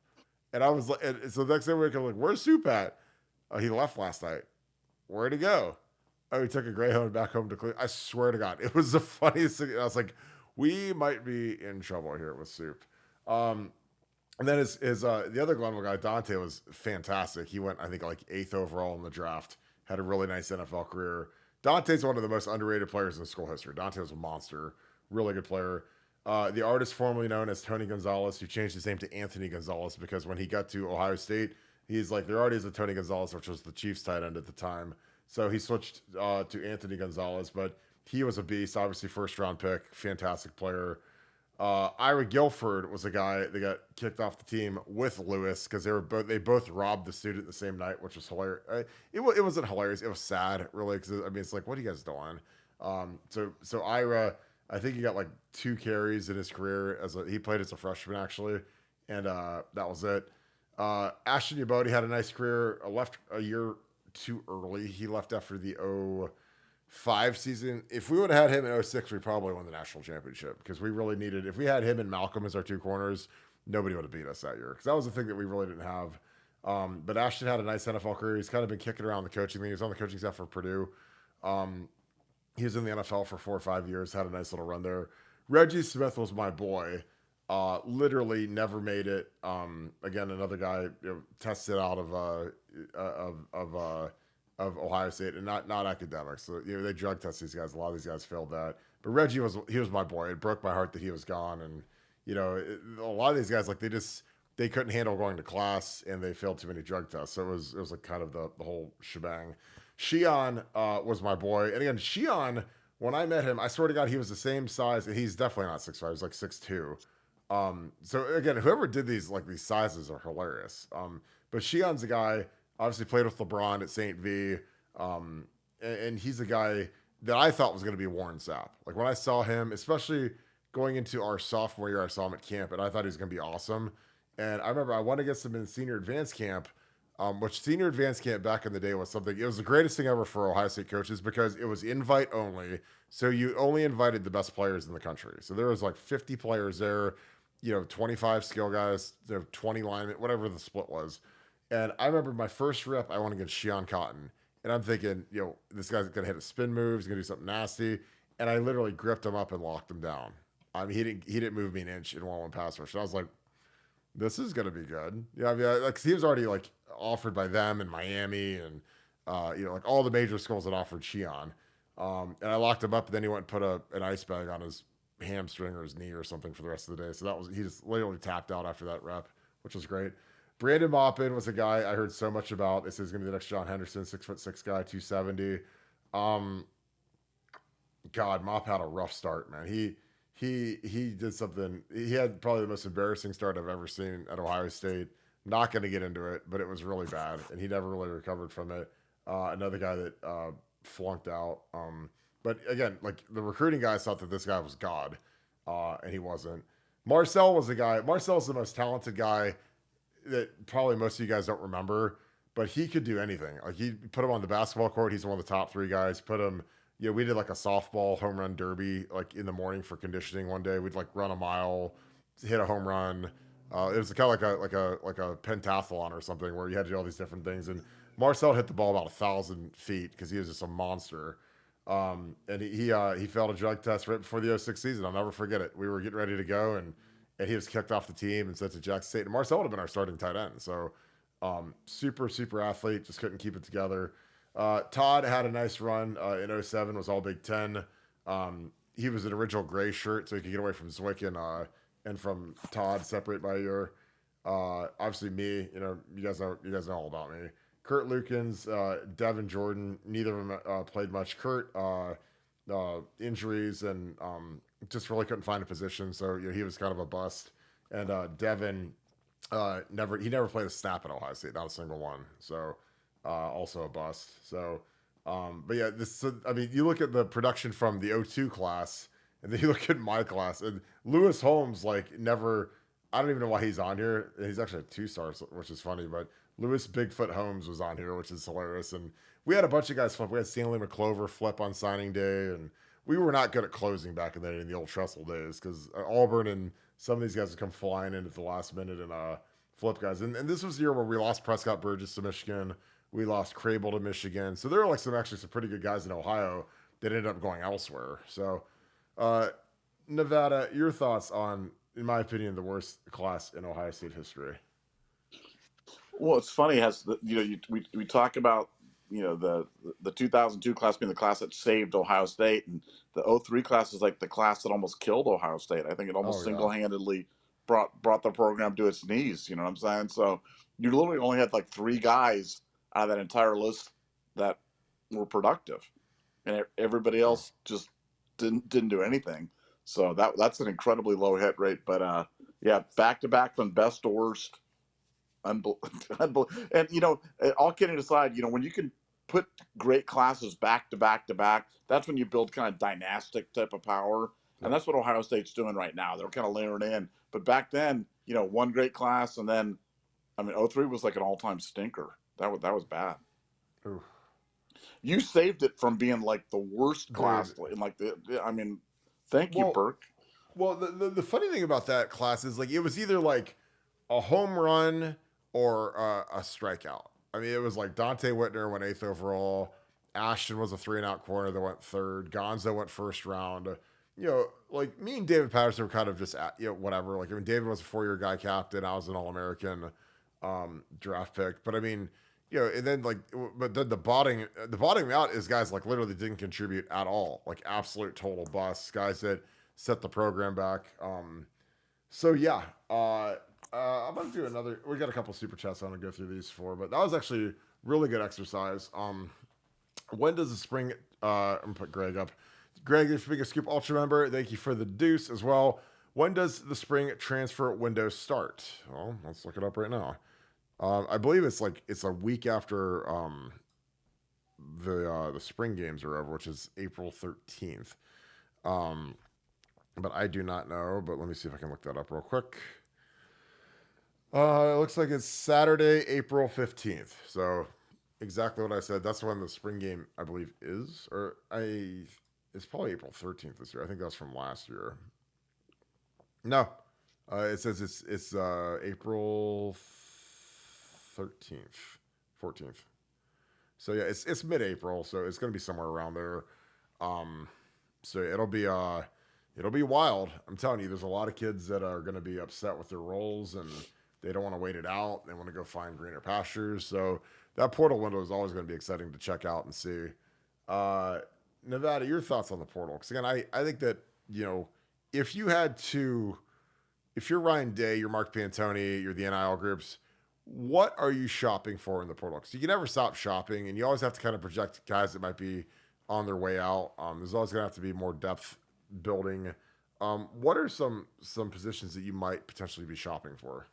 And I was like, and so the next day we were like, where's Soup at? He left last night. Where'd he go? Oh, he took a Greyhound back home to Cleveland. I swear to God, it was the funniest thing. I was like, we might be in trouble here with Soup. And then his the other Glenville guy, Dante, was fantastic. He went, I think, like 8th overall in the draft. Had a really nice NFL career. Dante's one of the most underrated players in school history. Dante was a monster, really good player. The artist formerly known as Tony Gonzalez, who changed his name to Anthony Gonzalez because when he got to Ohio State, he's like, there already is a Tony Gonzalez, which was the Chiefs tight end at the time. So he switched to Anthony Gonzalez, but he was a beast, obviously first round pick, fantastic player. Ira Guilford was a guy that got kicked off the team with Lewis because they both robbed the student the same night, which was hilarious. It wasn't hilarious. It was sad, really, because I mean, it's like, what are you guys doing? So Ira, I think he got like 2 carries in his career he played as a freshman actually, and that was it. Ashton Yabodi had a nice career. Left a year too early. He left after the 05 season. If we would have had him in 06, we probably won the national championship because we really needed, if we had him and Malcolm as our 2 corners, nobody would have beat us that year because that was the thing that we really didn't have. But Ashton had a nice NFL career. He's kind of been kicking around the coaching thing. He was on the coaching staff for Purdue. He was in the NFL for 4 or 5 years, had a nice little run there. Reggie Smith was my boy. Literally never made it. Again, another guy tested out of Ohio State, and not academics. So they drug test these guys. A lot of these guys failed that. But Reggie was my boy. It broke my heart that he was gone. And a lot of these guys, like they couldn't handle going to class, and they failed too many drug tests. So it was like kind of the whole shebang. Shion was my boy, and again, Shion, when I met him, I swear to God, he was the same size, and he's definitely not 6'5". He's like 6'2". So again, whoever did these sizes are hilarious. But Shion's a guy, obviously played with LeBron at St. V. And he's a guy that I thought was going to be Warren Sapp. Like when I saw him, especially going into our sophomore year, I saw him at camp and I thought he was going to be awesome. And I remember I went against him in senior advance camp, which senior advance camp back in the day was something, it was the greatest thing ever for Ohio State coaches because it was invite only. So you only invited the best players in the country. So there was like 50 players there, 25 skill guys, 20 linemen, whatever the split was. And I remember my first rep, I went against Shion Cotton. And I'm thinking, this guy's going to hit a spin move. He's going to do something nasty. And I literally gripped him up and locked him down. I mean, he didn't move me an inch in one pass rush. And I was like, this is going to be good. Yeah, I mean, like he was already like offered by them in Miami and, like all the major schools that offered Shion. And I locked him up, and then he went and put an ice bag on his hamstring or his knee or something for the rest of the day. So he just literally tapped out after that rep, which was great. Brandon Maupin was a guy I heard so much about. This is going to be the next John Henderson, 6'6" guy, 270. God, Mop had a rough start, man. He did something. He had probably the most embarrassing start I've ever seen at Ohio State. Not going to get into it, but it was really bad, and he never really recovered from it. Another guy that flunked out. But again, like the recruiting guys thought that this guy was God, and he wasn't. Marcel was the guy. Marcel's the most talented guy that probably most of you guys don't remember, but he could do anything. Like he put him on the basketball court. He's one of the top 3 guys. Put him, we did like a softball home run derby, like in the morning for conditioning one day. We'd like run a mile, hit a home run. It was kind of like a pentathlon or something where you had to do all these different things. And Marcel hit the ball about 1,000 feet because he was just a monster. And he failed a drug test right before the '06 season. I'll never forget it. We were getting ready to go, and he was kicked off the team and sent to Jackson State. And Marcel would have been our starting tight end. So super athlete, just couldn't keep it together. Todd had a nice run in '07, was all Big Ten. He was an original gray shirt, so he could get away from Zwick and from Todd, separate by a year. Obviously, me, you guys know all about me. Kurt Lukens, Devin Jordan, neither of them played much. Kurt, injuries and just really couldn't find a position, so he was kind of a bust. And Devin, never played a snap at Ohio State, not a single one. So also a bust. So, but yeah, you look at the production from the '02 class, and then you look at my class, and Lewis Holmes, never. I don't even know why he's on here. He's actually a 2-star, which is funny. But Lewis Bigfoot Holmes was on here, which is hilarious. And we had a bunch of guys flip. We had Stanley McClover flip on signing day, and we were not good at closing back in the old Tressel days because Auburn and some of these guys would come flying in at the last minute and flip guys. And this was the year where we lost Prescott Burgess to Michigan. We lost Crable to Michigan. So there were some pretty good guys in Ohio that ended up going elsewhere. So Nevada, your thoughts on, in my opinion, the worst class in Ohio State history? Well, it's funny we talk about the 2002 class being the class that saved Ohio State, and the '03 class is like the class that almost killed Ohio State. I think it almost single-handedly brought the program to its knees. You know what I'm saying? So you literally only had like 3 guys out of that entire list that were productive, and everybody else just didn't do anything. So that's an incredibly low hit rate. But yeah, back to back from best to worst. And all kidding aside, when you can put great classes back to back to back, that's when you build kind of dynastic type of power. And that's what Ohio State's doing right now. They're kind of layering in. But back then, one great class, and then, '03 was like an all-time stinker. That was bad. Oof. You saved it from being like the worst class. Thank you, Burke. Well, the funny thing about that class is it was either like a home run or a strikeout. It was like Dante Whitner went 8th overall. Ashton was a 3-and-out corner that went 3rd. Gonzo went 1st round. Me and David Patterson were kind of just whatever. David was a 4-year guy captain. I was an All-American draft pick. But and then but then the bottoming out is guys literally didn't contribute at all. Absolute total busts. Guys that set the program back. So yeah. I'm going to do another. We got a couple super chats I'm going to go through these for, but that was actually really good exercise. When does the spring, I'm going to put Greg up. Greg, if you make a Scoop Ultra member, thank you for the deuce as well. When does the spring transfer window start? Well, let's look it up right now. I believe it's a week after the spring games are over, which is April 13th. But I do not know, but let me see if I can look that up real quick. It looks like it's Saturday, April 15th. So exactly what I said. That's when the spring game, I believe, is. It's probably April 13th this year. I think that's from last year. No. It says it's April 13th, 14th. So yeah, it's mid-April, so it's going to be somewhere around there. So it'll be wild. I'm telling you, there's a lot of kids that are going to be upset with their roles, and they don't want to wait it out. They want to go find greener pastures. So that portal window is always going to be exciting to check out and see. Nevada, your thoughts on the portal? Because again, I think that, if you're Ryan Day, you're Mark Pantoni, you're the NIL groups, what are you shopping for in the portal? Because you can never stop shopping, and you always have to kind of project guys that might be on their way out. There's always going to have to be more depth building. What are some positions that you might potentially be shopping for?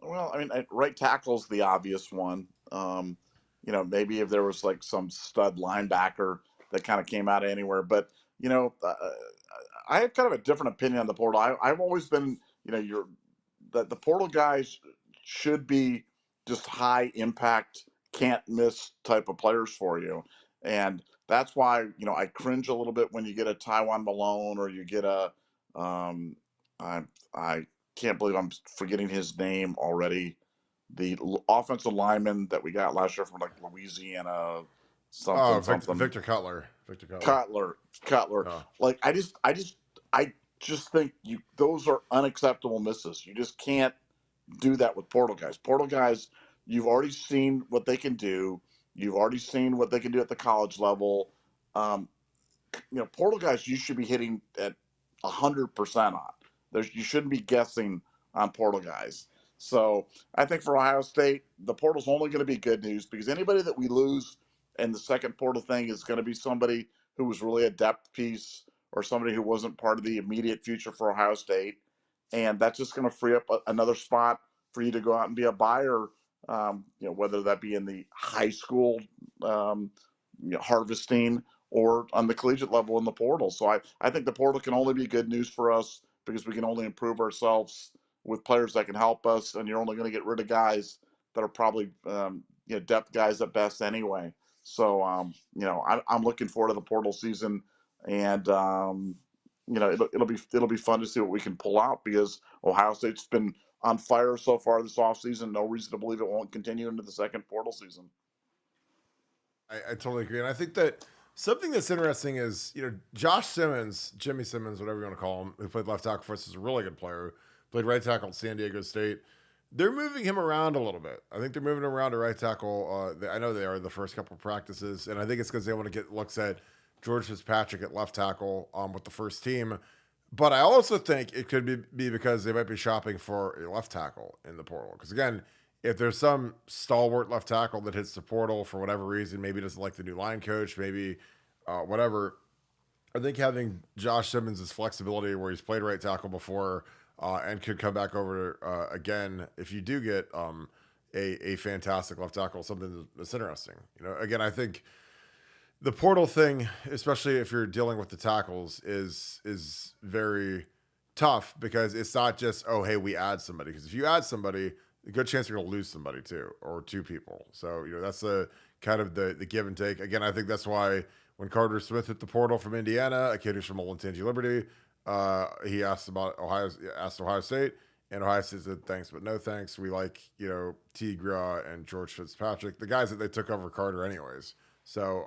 Well, right tackle's the obvious one. Maybe if there was some stud linebacker that kind of came out of anywhere. But, I have kind of a different opinion on the portal. I've always been, the portal guys should be just high impact, can't miss type of players for you. And that's why, I cringe a little bit when you get a Taiwan Malone or you get a, can't believe I'm forgetting his name already. The offensive lineman that we got last year from like Louisiana, Oh, something something. Victor Cutler. Victor Cutler. Cutler. Oh. Like I just think those are unacceptable misses. You just can't do that with portal guys. Portal guys, you've already seen what they can do. You've already seen what they can do at the college level. Um, portal guys, you should be hitting at 100% on. You shouldn't be guessing on portal guys. So I think for Ohio State, the portal's only going to be good news because anybody that we lose in the second portal thing is going to be somebody who was really a depth piece or somebody who wasn't part of the immediate future for Ohio State. And that's just going to free up another spot for you to go out and be a buyer, whether that be in the high school harvesting or on the collegiate level in the portal. So I think the portal can only be good news for us because we can only improve ourselves with players that can help us. And you're only going to get rid of guys that are probably depth guys at best anyway. So I'm looking forward to the portal season, and it'll be fun to see what we can pull out because Ohio State's been on fire so far this offseason. No reason to believe it won't continue into the second portal season. I totally agree. And I think that something that's interesting is, Josh Simmons, Jimmy Simmons, whatever you want to call him, who played left tackle for us, is a really good player. Played right tackle at San Diego State. They're moving him around a little bit. I think they're moving him around to right tackle. I know they are the first couple of practices, and I think it's because they want to get looks at George Fitzpatrick at left tackle with the first team. But I also think it could be because they might be shopping for a left tackle in the portal. Because again, if there's some stalwart left tackle that hits the portal for whatever reason, maybe doesn't like the new line coach, maybe whatever, I think having Josh Simmons' flexibility where he's played right tackle before and could come back over again if you do get a fantastic left tackle, something that's interesting. Again, I think the portal thing, especially if you're dealing with the tackles, is very tough because it's not just, oh, hey, we add somebody. Because if you add somebody, a good chance you're going to lose somebody too, or two people. So, that's the kind of the give and take. Again, I think that's why when Carter Smith hit the portal from Indiana, a kid who's from Old Tangy Liberty, he asked Ohio State, and Ohio State said, thanks, but no thanks. We like, T. Gra and George Fitzpatrick, the guys that they took over Carter anyways. So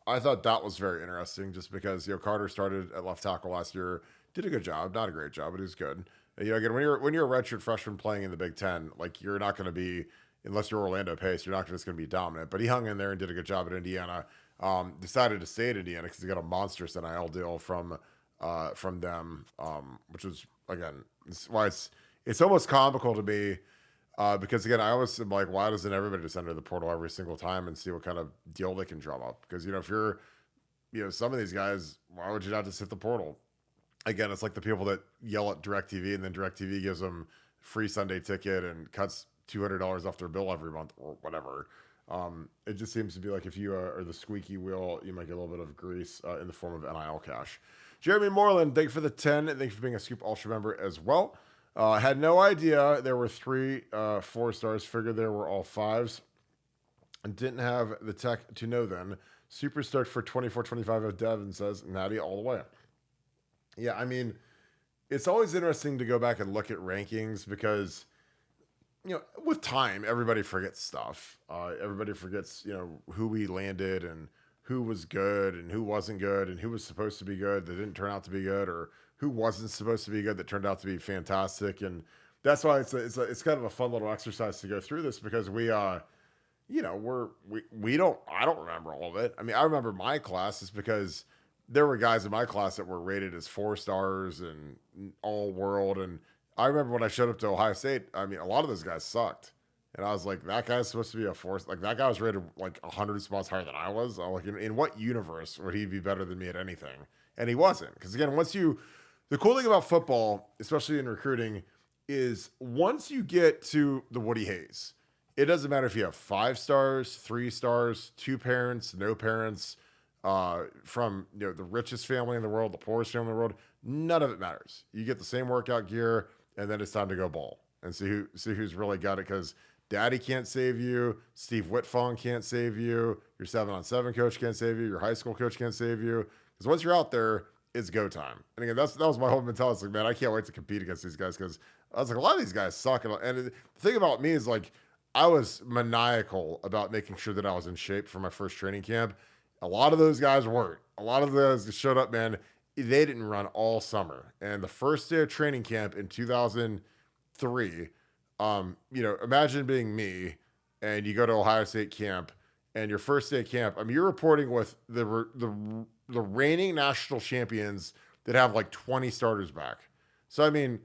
I thought that was very interesting just because, Carter started at left tackle last year, did a good job, not a great job, but he was good. Again, when you're a redshirt freshman playing in the Big Ten, like you're not going to be, unless you're Orlando Pace, you're not just going to be dominant. But he hung in there and did a good job at Indiana. Decided to stay at Indiana because he got a monstrous NIL deal from them, which was, again, why it's almost comical to me because, again, I always am like, why doesn't everybody just enter the portal every single time and see what kind of deal they can drum up? Because, if you're, some of these guys, why would you not just hit the portal? Again, it's like the people that yell at DirecTV and then DirecTV gives them free Sunday ticket and cuts $200 off their bill every month or whatever. It just seems to be like if you are the squeaky wheel, you might get a little bit of grease in the form of NIL cash. Jeremy Moreland, thank you for the 10. And thank you for being a Scoop Ultra member as well. Had no idea there were 3 4 stars. Figured there were all 5s. And didn't have the tech to know then. Super stoked for 24-25 of Devin says, Natty all the way. Yeah, I mean, it's always interesting to go back and look at rankings because, with time, everybody forgets stuff. Everybody forgets, who we landed and who was good and who wasn't good and who was supposed to be good that didn't turn out to be good, or who wasn't supposed to be good that turned out to be fantastic. And that's why it's kind of a fun little exercise to go through this because we don't, I don't remember all of it. I mean, I remember my classes because there were guys in my class that were rated as 4 stars and all world. And I remember when I showed up to Ohio State, I mean, a lot of those guys sucked. And I was like, that guy's supposed to be a 4. Like, that guy was rated like 100 spots higher than I was. I'm like, in what universe would he be better than me at anything? And he wasn't. Because again, the cool thing about football, especially in recruiting, is once you get to the Woody Hayes, it doesn't matter if you have 5 stars, 3 stars, 2 parents, no parents, from the richest family in the world, the poorest family in the world, none of it matters. You get the same workout gear, and then it's time to go ball and see who's really got it. Because Daddy can't save you, Steve Whitfong can't save you, your 7-on-7 coach can't save you, your high school coach can't save you. Because once you're out there, it's go time. And again, that was my whole mentality. It's like, man, I can't wait to compete against these guys because I was like, a lot of these guys suck. And the thing about me is like, I was maniacal about making sure that I was in shape for my first training camp. A lot of those guys weren't. A lot of those that showed up, man, they didn't run all summer. And the first day of training camp in 2003, imagine being me and you go to Ohio State camp and your first day of camp, I mean, you're reporting with the reigning national champions that have like 20 starters back. So, I mean,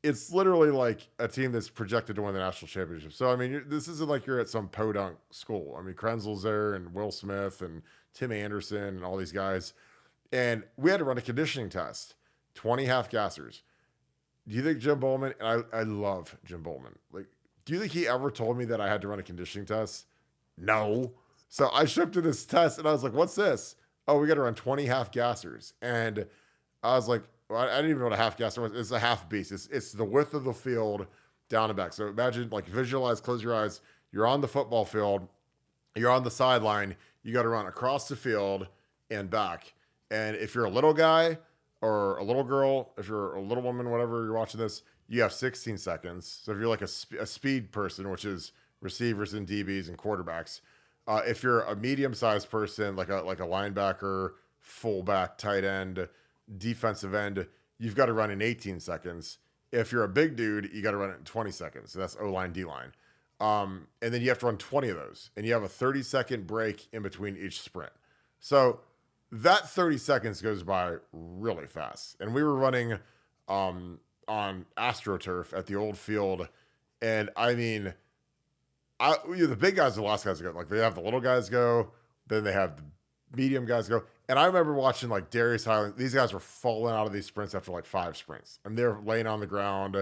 it's literally like a team that's projected to win the national championship. So, I mean, this isn't like you're at some podunk school. I mean, Krenzel's there and Will Smith and Tim Anderson and all these guys. And we had to run a conditioning test, 20 half gassers. Do you think Jim Bowman, and I love Jim Bowman, like, do you think he ever told me that I had to run a conditioning test? No. So I showed up to this test and I was like, what's this? Oh, we got to run 20 half gassers. And I was like, well, I didn't even know what a half gasser was. It's a half beast. It's the width of the field down and back. So imagine, like, visualize, close your eyes. You're on the football field. You're on the sideline. You got to run across the field and back. And if you're a little guy or a little girl, if you're a little woman, whatever you're watching this, you have 16 seconds. So if you're like a speed person, which is receivers and DBs and quarterbacks, if you're a medium-sized person, like a linebacker, fullback, tight end, defensive end, you've got to run in 18 seconds. If you're a big dude, you got to run it in 20 seconds. So that's O-line, D-line. And then you have to run 20 of those. And you have a 30-second break in between each sprint. So that 30 seconds goes by really fast. And we were running on AstroTurf at the old field. And I mean, the big guys are the last guys to go. Like, they have the little guys go, then they have the medium guys go. And I remember watching like Darius Highland. These guys were falling out of these sprints after like 5 sprints. And they're laying on the ground,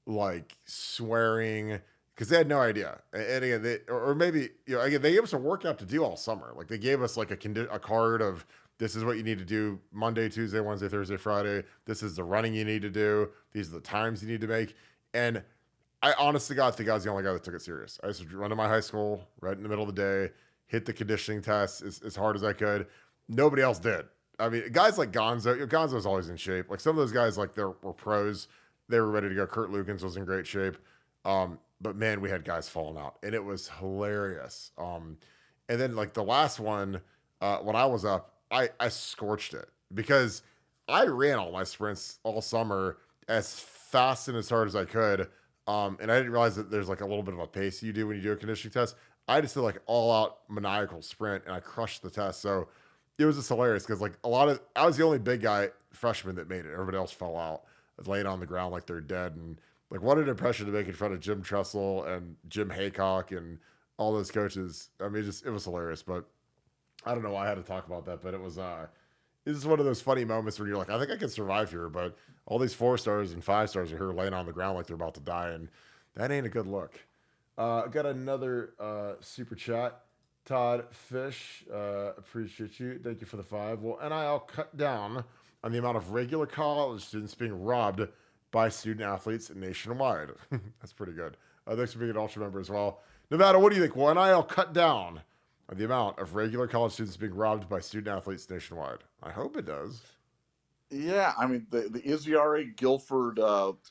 like swearing because they had no idea. And again, or maybe, again, they gave us a workout to do all summer. Like, they gave us like a card of, this is what you need to do Monday, Tuesday, Wednesday, Thursday, Friday. This is the running you need to do. These are the times you need to make. And I honest to God think I was the only guy that took it serious. I used to run to my high school right in the middle of the day, hit the conditioning test as hard as I could. Nobody else did. I mean, guys like Gonzo, Gonzo's always in shape. Like, some of those guys, like, were pros. They were ready to go. Kurt Lukens was in great shape. But man, we had guys falling out, and it was hilarious. And then like the last one, when I was up, I scorched it because I ran all my sprints all summer as fast and as hard as I could. And I didn't realize that there's like a little bit of a pace you do when you do a conditioning test. I just did like all out maniacal sprint and I crushed the test. So it was just hilarious because like I was the only big guy freshman that made it. Everybody else fell out, laying on the ground like they're dead. And like, what an impression to make in front of Jim Tressel and Jim Haycock and all those coaches. I mean, it was hilarious, but I don't know why I had to talk about that, but it was one of those funny moments where you're like, I think I can survive here, but all these 4-stars and 5-stars are here laying on the ground like they're about to die, and that ain't a good look. Got another super chat. Todd Fish, appreciate you. Thank you for the 5. Well, NIL cut down on the amount of regular college students being robbed by student athletes nationwide. That's pretty good. Thanks for being an Ultra member as well. Nevada, what do you think? Will NIL cut down on the amount of regular college students being robbed by student athletes nationwide? I hope it does. Yeah, I mean, the Izziari Guilford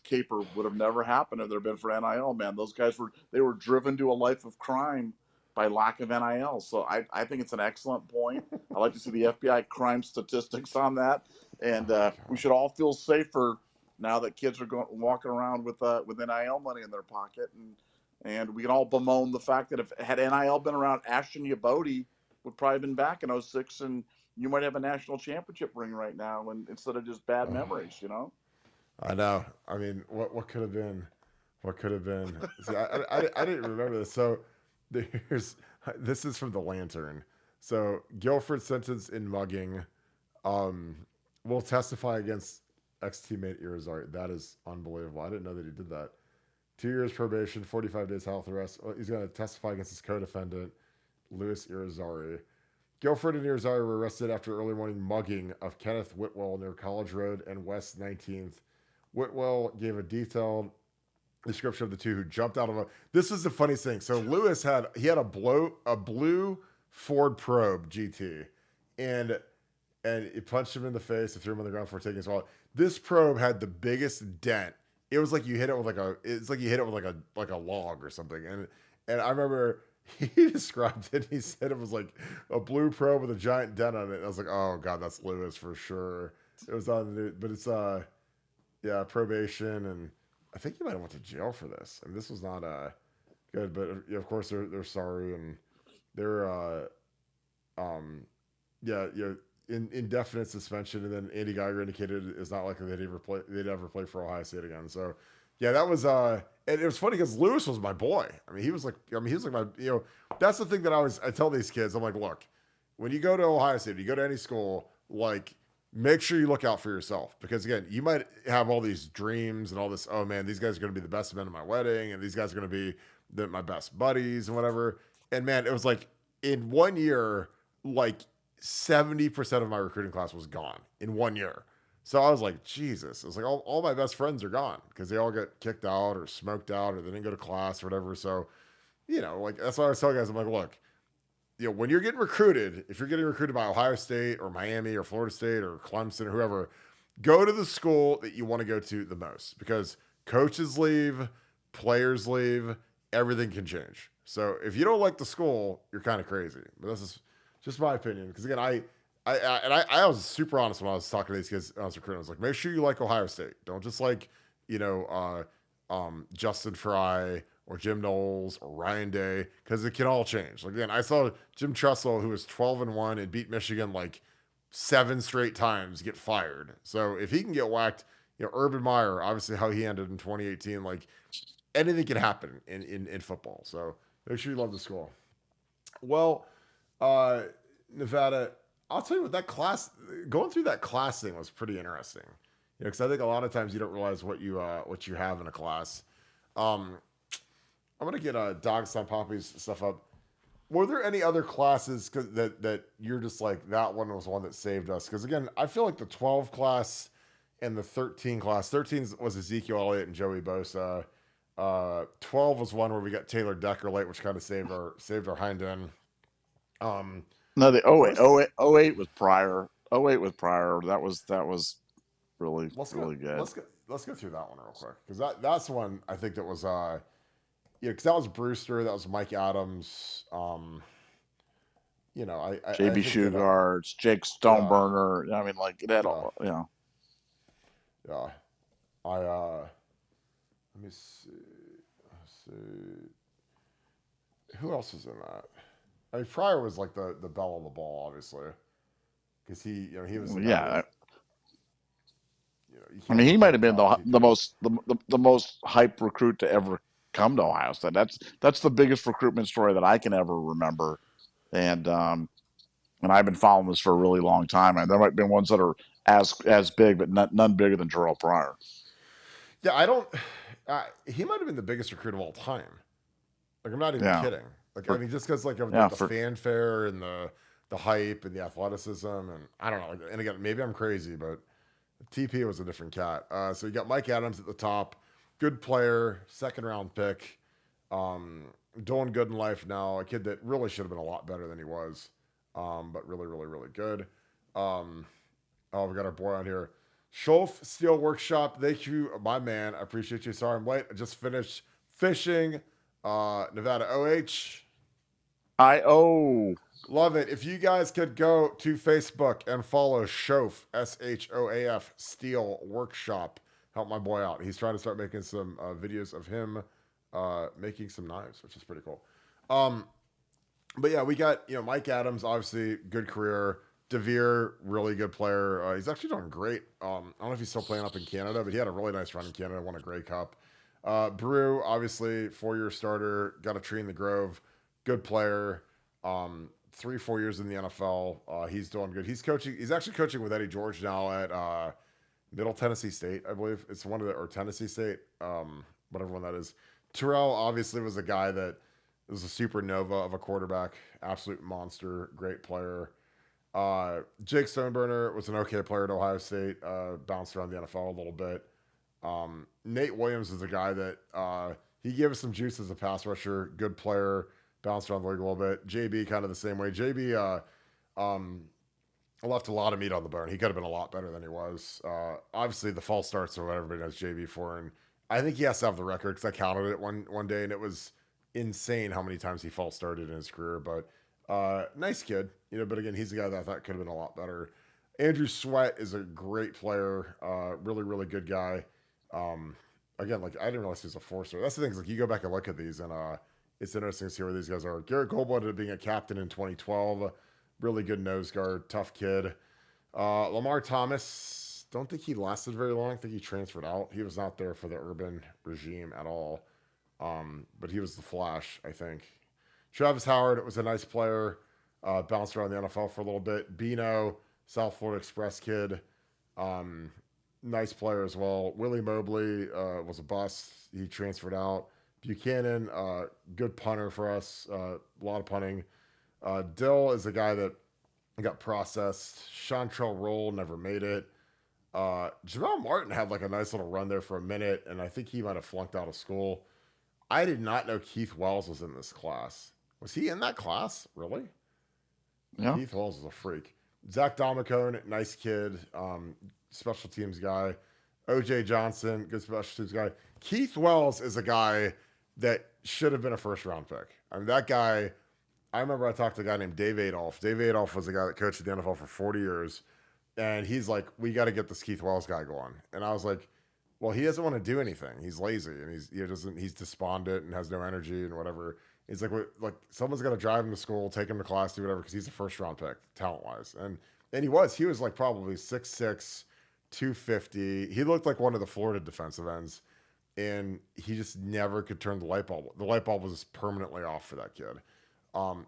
caper would have never happened if there had been for NIL, man. Those guys were driven to a life of crime by lack of NIL. So I think it's an excellent point. I like to see the FBI crime statistics on that. And we should all feel safer now that kids are walking around with NIL money in their pocket. And we can all bemoan the fact that if had NIL been around, Ashton Yabodi would probably have been back in 2006, and you might have a national championship ring right now, and instead of just bad memories, I know. I mean, what could have been? What could have been? See, I didn't remember this. So this is from the Lantern. So Guilford sentenced in mugging. Will testify against ex-teammate Irizarry. That is unbelievable. I didn't know that he did that. 2 years probation, 45 days house arrest. He's going to testify against his co-defendant, Louis Irizarry. Guilford and Irizarry were arrested after early morning mugging of Kenneth Whitwell near College Road and West 19th. Whitwell gave a detailed description of the two who jumped out of a... This is the funniest thing. So Lewis had a blue Ford Probe GT, and and it punched him in the face and threw him on the ground for taking his wallet. This probe had the biggest dent. It was like you hit it with like a log or something. And I remember he described it. He said it was like a blue probe with a giant dent on it. And I was like, oh god, that's Lewis for sure. It was on the, but it's yeah, probation, and I think he might have went to jail for this. I mean, this was not good, but of course they're sorry, and they're yeah, indefinite suspension, and then Andy Geiger indicated it's not likely they'd ever play for Ohio State again. So yeah, that was and it was funny because Lewis was my boy. I mean, he was like my, that's the thing that I tell these kids. I'm like, look, when you go to Ohio State, you go to any school, like, make sure you look out for yourself, because again, you might have all these dreams and all this. Oh man, these guys are going to be the best men at my wedding, and these guys are going to be my best buddies and whatever. And man, it was like in 1 year, like 70% of my recruiting class was gone in 1 year. So I was like, Jesus, it's like all my best friends are gone because they all got kicked out or smoked out or they didn't go to class or whatever. So, like that's why I was telling guys, I'm like, look, when you're getting recruited, if you're getting recruited by Ohio State or Miami or Florida State or Clemson or whoever, go to the school that you want to go to the most, because coaches leave, players leave, everything can change. So if you don't like the school, you're kind of crazy. But this is just my opinion. Because again, I was super honest when I was talking to these kids when I was recruiting. I was like, make sure you like Ohio State. Don't just like, Justin Fry or Jim Knowles or Ryan Day, because it can all change. Like, again, I saw Jim Tressel, who was 12-1 and beat Michigan like 7 straight times, get fired. So if he can get whacked, Urban Meyer, obviously how he ended in 2018, like anything can happen in football. So make sure you love the school. Well, Nevada, I'll tell you what, going through that class thing was pretty interesting. Because I think a lot of times you don't realize what you have in a class. I'm gonna get Dogstown Poppy's stuff up. Were there any other classes that you're just like, that one was one that saved us? Because again, I feel like the 12 class and the 13 class. 13 was Ezekiel Elliott and Joey Bosa. 12 was one where we got Taylor Decker late, which kind of saved our hind end. No, the 08 was prior. 08 was prior. That was really good. Let's go through that one real quick, because that's one I think that was because that was Brewster, that was Mike Adams, JB Shugarts, Jake Stoneburner. I mean, like, it had all, Yeah. Let me see. Who else was in that? I mean, Pryor was like the belle of the ball, obviously, because he was. Yeah. I mean, he might have been the most hype recruit to ever come to Ohio State. That's the biggest recruitment story that I can ever remember, and I've been following this for a really long time. And there might have been ones that are as big, but none bigger than Terrell Pryor. Yeah, I don't. He might have been the biggest recruit of all time. Like, I'm not even kidding. Like, I mean, just because of the fanfare and the hype and the athleticism, and I don't know. And again, maybe I'm crazy, but TP was a different cat. So you got Mike Adams at the top, good player, 2nd round pick, doing good in life now. A kid that really should have been a lot better than he was, but really, really, really good. We got our boy on here, Schulf Steel Workshop. Thank you, my man. I appreciate you. Sorry I'm late. I just finished fishing. Nevada OH. Love it. If you guys could go to Facebook and follow Shoaf, SHOAF, Steel Workshop, help my boy out. He's trying to start making some videos of him making some knives, which is pretty cool. But yeah, we got, Mike Adams, obviously good career. DeVere, really good player. He's actually doing great. I don't know if he's still playing up in Canada, but he had a really nice run in Canada, won a Grey Cup. Brew, obviously 4-year starter, got a tree in the Grove, good player. 3-4 years in the NFL. He's doing good. He's actually coaching with Eddie George now at Middle Tennessee State, I believe. It's or Tennessee State, whatever one that is. Terrell obviously was a guy that was a supernova of a quarterback, absolute monster, great player. Jake Stoneburner was an okay player at Ohio State, bounced around the NFL a little bit. Nate Williams is a guy that he gave us some juice as a pass rusher, good player, bounced around the league a little bit. JB kind of the same way. JB left a lot of meat on the bone. He could have been a lot better than he was. Obviously, the false starts are what everybody knows JV for, and I think he has to have the record because I counted it one day, and it was insane how many times he false started in his career. But nice kid, But again, he's the guy that I thought could have been a lot better. Andrew Sweat is a great player, really really good guy. Again, like I didn't realize he was a four-star. That's the thing. Is like you go back and look at these, and it's interesting to see where these guys are. Garrett Goldblood ended up being a captain in 2012. Really good nose guard, tough kid. Lamar Thomas, don't think he lasted very long. I think he transferred out. He was not there for the urban regime at all. But he was the Flash, I think. Travis Howard was a nice player. Bounced around the NFL for a little bit. Bino, South Florida Express kid. Nice player as well. Willie Mobley was a bust. He transferred out. Buchanan, good punter for us. A lot of punting. Dill is a guy that got processed. Chantrell Roll never made it. Jamal Martin had like a nice little run there for a minute, and I think he might have flunked out of school. I did not know Keith Wells was in this class. Was he in that class? Really? Yeah. Keith Wells is a freak. Zach Domicone, nice kid. Special teams guy. OJ Johnson, good special teams guy. Keith Wells is a guy that should have been a first-round pick. I mean, that guy, I remember I talked to a guy named Dave Adolph. Dave Adolph was a guy that coached at the NFL for 40 years. And he's like, we got to get this Keith Wells guy going. And I was like, well, he doesn't want to do anything. He's lazy and he's despondent and has no energy and whatever. He's like someone's got to drive him to school, take him to class, do whatever, because he's a first-round pick, talent-wise. And he was like probably 6'6", 250. He looked like one of the Florida defensive ends. And he just never could turn the light bulb. The light bulb was just permanently off for that kid,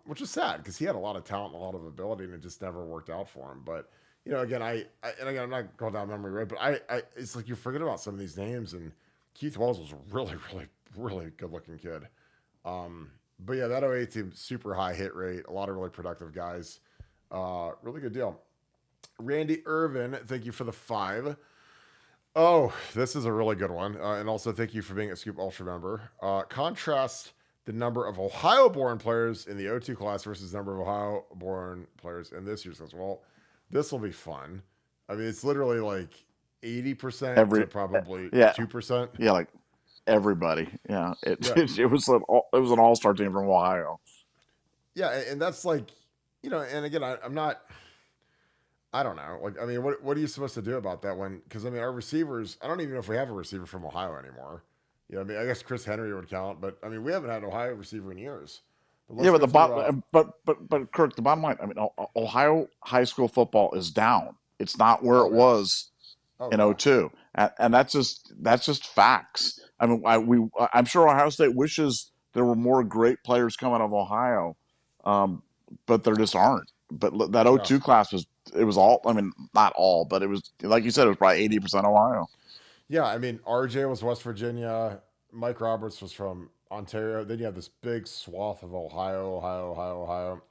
which is sad because he had a lot of talent and a lot of ability, and it just never worked out for him. But again, I'm not going down memory road, but I it's like you forget about some of these names. And Keith Wells was a really, really, really good-looking kid. But yeah, that 08 team, super high hit rate, a lot of really productive guys. Really good deal. Randy Irvin, thank you for the 5. Oh, this is a really good one. And also thank you for being a Scoop Ultra member. Contrast the number of Ohio-born players in the O2 class versus the number of Ohio-born players in this year's class. Well, this will be fun. I mean, it's literally like 80% to probably 2%. Yeah, like everybody. Yeah, it was an all-star team from Ohio. Yeah, and that's like, and again, I don't know. Like, I mean, what are you supposed to do about that one? Because, I mean, our receivers, I don't even know if we have a receiver from Ohio anymore. I mean, I guess Chris Henry would count, but, I mean, we haven't had an Ohio receiver in years. But Kirk, the bottom line, I mean, Ohio high school football is down. It's not where it was in 02. And that's just facts. I mean, I'm sure Ohio State wishes there were more great players coming out of Ohio, but there just aren't. But that 02 class was all, I mean, not all, but it was, like you said, it was probably 80% Ohio. Yeah, I mean, RJ was West Virginia. Mike Roberts was from Ontario. Then you have this big swath of Ohio.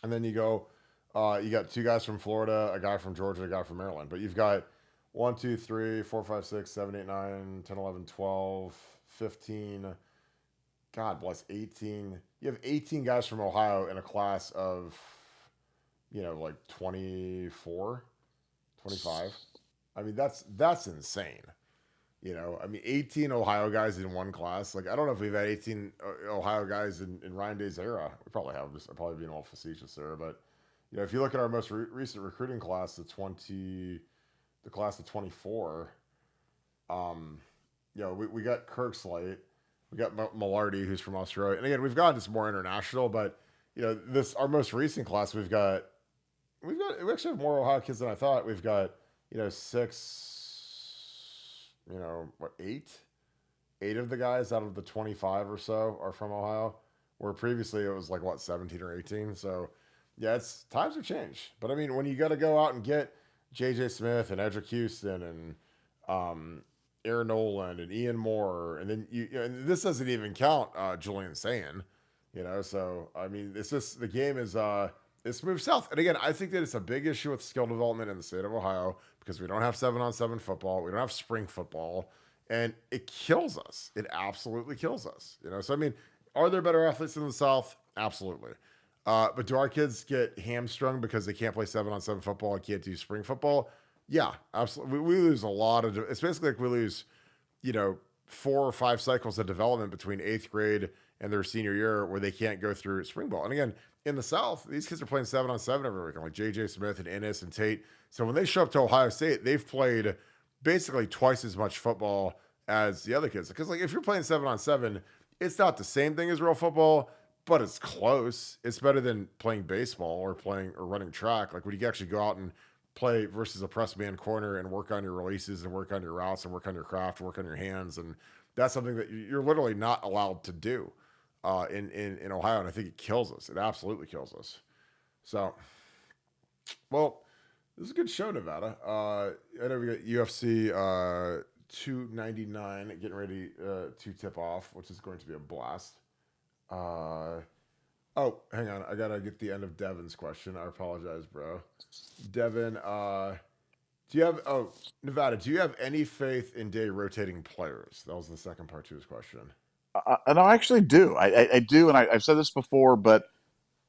And then you go, you got 2 guys from Florida, a guy from Georgia, a guy from Maryland. But you've got 1, 2, 3, 4, 5, 6, 7, 8, 9, 10, 11, 12, 15, God bless, 18. You have 18 guys from Ohio in a class of, like 24, 25. I mean, that's insane. I mean, 18 Ohio guys in one class. Like, I don't know if we've had 18 Ohio guys in Ryan Day's era. We probably have. I'm probably being all facetious there. But, if you look at our most recent recruiting class, the class of 24, we got Kirk Slate. We got Millardy, who's from Australia. And again, we've gone just more international. But, our most recent class, we actually have more Ohio kids than I thought. We've got, 6, 8 of the guys out of the 25 or so are from Ohio, where previously it was like 17 or 18. So yeah, times have changed. But I mean, when you got to go out and get JJ Smith and Edric Houston and Aaron Nolan and Ian Moore, and then and this doesn't even count Julian Sayin, so I mean, it's just, the game is it's moved south. And again, I think that it's a big issue with skill development in the state of Ohio because we don't have 7-on-7 football. We don't have spring football. And it kills us. It absolutely kills us. So, I mean, are there better athletes in the South? Absolutely. But do our kids get hamstrung because they can't play 7-on-7 football and can't do spring football? Yeah, absolutely. We lose a lot of. It's basically like we lose, 4 or 5 cycles of development between 8th grade and their senior year where they can't go through spring ball. And again, in the South, these kids are playing 7-on-7 every weekend, like JJ Smith and Ennis and Tate. So when they show up to Ohio State, they've played basically twice as much football as the other kids. Because like if you're playing 7-on-7, it's not the same thing as real football, but it's close. It's better than playing baseball or playing or running track. Like when you actually go out and play versus a press man corner and work on your releases and work on your routes and work on your craft, work on your hands, and that's something that you're literally not allowed to do in Ohio, and I think it kills us. It absolutely kills us. So, well, this is a good show, Nevada. I know we got UFC 299 getting ready to tip off, which is going to be a blast. Oh, hang on. I got to get the end of Devin's question. I apologize, bro. Devin, do you have, Nevada, do you have any faith in Day rotating players? That was the second part to his question. And I actually do. I do, and I've said this before, but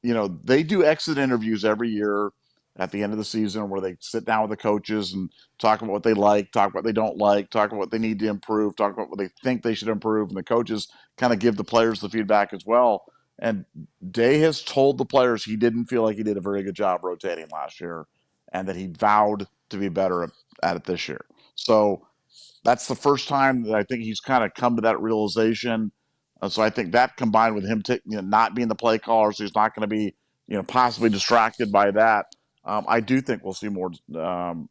they do exit interviews every year at the end of the season where they sit down with the coaches and talk about what they like, talk about what they don't like, talk about what they need to improve, talk about what they think they should improve, and the coaches kind of give the players the feedback as well. And Day has told the players he didn't feel like he did a very good job rotating last year, and that he vowed to be better at it this year. So that's the first time that I think he's kind of come to that realization. So I think that combined with him not being the play caller, so he's not going to be possibly distracted by that. I do think we'll see more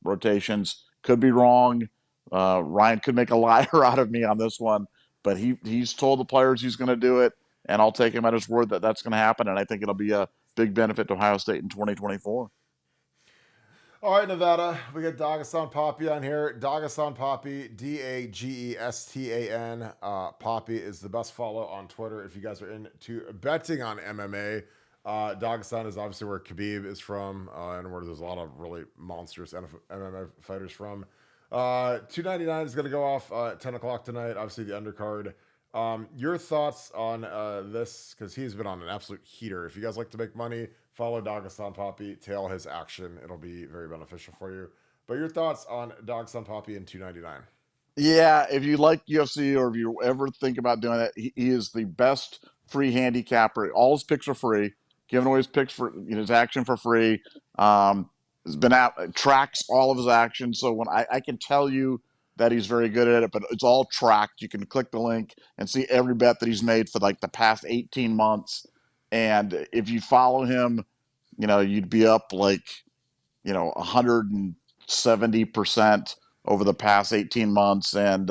rotations. Could be wrong. Ryan could make a liar out of me on this one, but he's told the players he's going to do it, and I'll take him at his word that that's going to happen, and I think it'll be a big benefit to Ohio State in 2024. All right, Nevada, we got Dagestan Poppy on here. Dagestan Poppy, Dagestan. Poppy is the best follow on Twitter if you guys are into betting on MMA. Dagestan is obviously where Khabib is from, and where there's a lot of really monstrous MMA fighters from. 299 is going to go off at 10 o'clock tonight. Obviously, the undercard. Your thoughts on this, because he's been on an absolute heater. If you guys like to make money, follow Dagestan Poppy, tail his action. It'll be very beneficial for you. But your thoughts on Dagestan Poppy in 299? Yeah, if you like UFC or if you ever think about doing it, he is the best free handicapper. All his picks are free, giving away his picks for his action for free. Has been out, tracks all of his actions. So when I can tell you that he's very good at it, but it's all tracked. You can click the link and see every bet that he's made for like the past 18 months. And if you follow him, you'd be up like, 170% over the past 18 months. And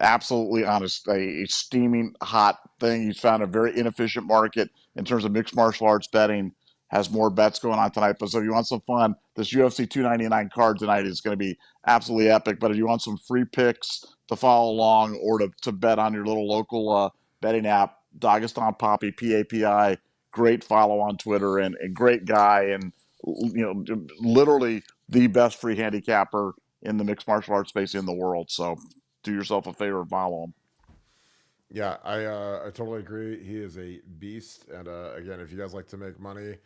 absolutely honest, a steaming hot thing. He's found a very inefficient market in terms of mixed martial arts betting. Has more bets going on tonight. But so if you want some fun, this UFC 299 card tonight is going to be absolutely epic. But if you want some free picks to follow along or to bet on your little local betting app, Dagestan Poppy, PAPI, great follow on Twitter and a great guy and literally the best free handicapper in the mixed martial arts space in the world. So do yourself a favor and follow him. Yeah, I totally agree. He is a beast. And again, if you guys like to make money,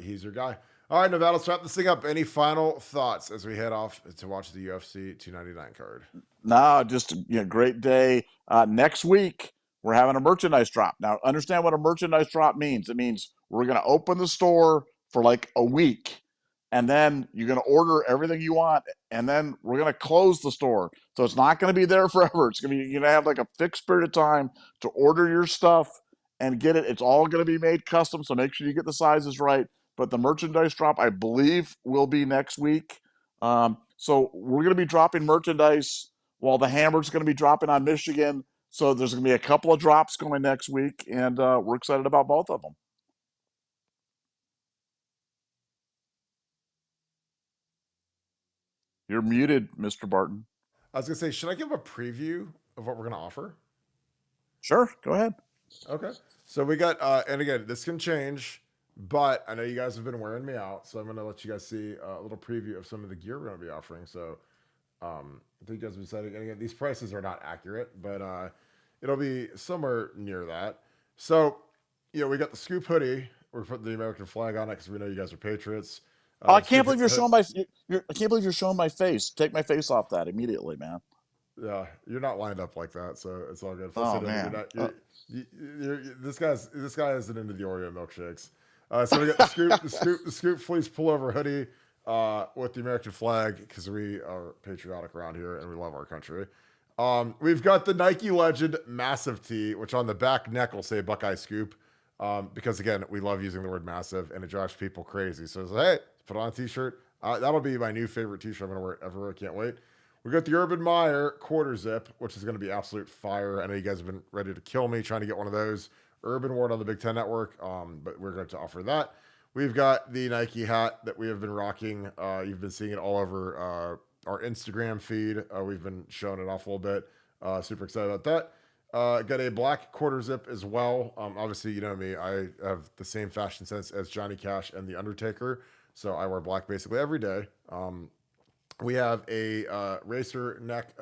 he's your guy. All right, Nevada, let's wrap this thing up. Any final thoughts as we head off to watch the UFC 299 card? No, just great day. Next week, we're having a merchandise drop. Now, understand what a merchandise drop means. It means we're going to open the store for like a week, and then you're going to order everything you want, and then we're going to close the store. So it's not going to be there forever. It's going to be you're going to have like a fixed period of time to order your stuff and get it. It's all going to be made custom, so make sure you get the sizes right. But the merchandise drop, I believe, will be next week. So we're going to be dropping merchandise while the hammer's going to be dropping on Michigan. So there's going to be a couple of drops going next week, and we're excited about both of them. You're muted, Mr. Barton. I was going to say, should I give a preview of what we're going to offer? Sure, go ahead. Okay. So we got, and again, this can change, but I know you guys have been wearing me out, so I'm going to let you guys see a little preview of some of the gear we're going to be offering. So I think you guys have decided, and again, these prices are not accurate, but it'll be somewhere near that. So, we got the Scoop hoodie. We're putting the American flag on it because we know you guys are patriots. Oh, I can't believe you're showing my. I can't believe you're showing my face. Take my face off that immediately, man. Yeah, you're not lined up like that, so it's all good. Plus, Oh I know that you're man. not. This guy isn't into the Oreo milkshakes. So we got the scoop fleece pullover hoodie with the American flag because we are patriotic around here and we love our country. We've got the Nike Legend massive tee, which on the back neck will say Buckeye Scoop. Because again, we love using the word massive and it drives people crazy. So it's like, hey, put on a t-shirt. That'll be my new favorite t-shirt. I'm going to wear it everywhere. I can't wait. We got the Urban Meyer quarter zip, which is going to be absolute fire. I know you guys have been ready to kill me trying to get one of those. Urban wore it on the Big Ten Network, but we're going to offer that. We've got the Nike hat that we have been rocking. You've been seeing it all over our Instagram feed. We've been showing it off a little bit. Super excited about that. Got a black quarter zip as well. Obviously, you know me. I have the same fashion sense as Johnny Cash and The Undertaker. So I wear black basically every day. We have a racer neck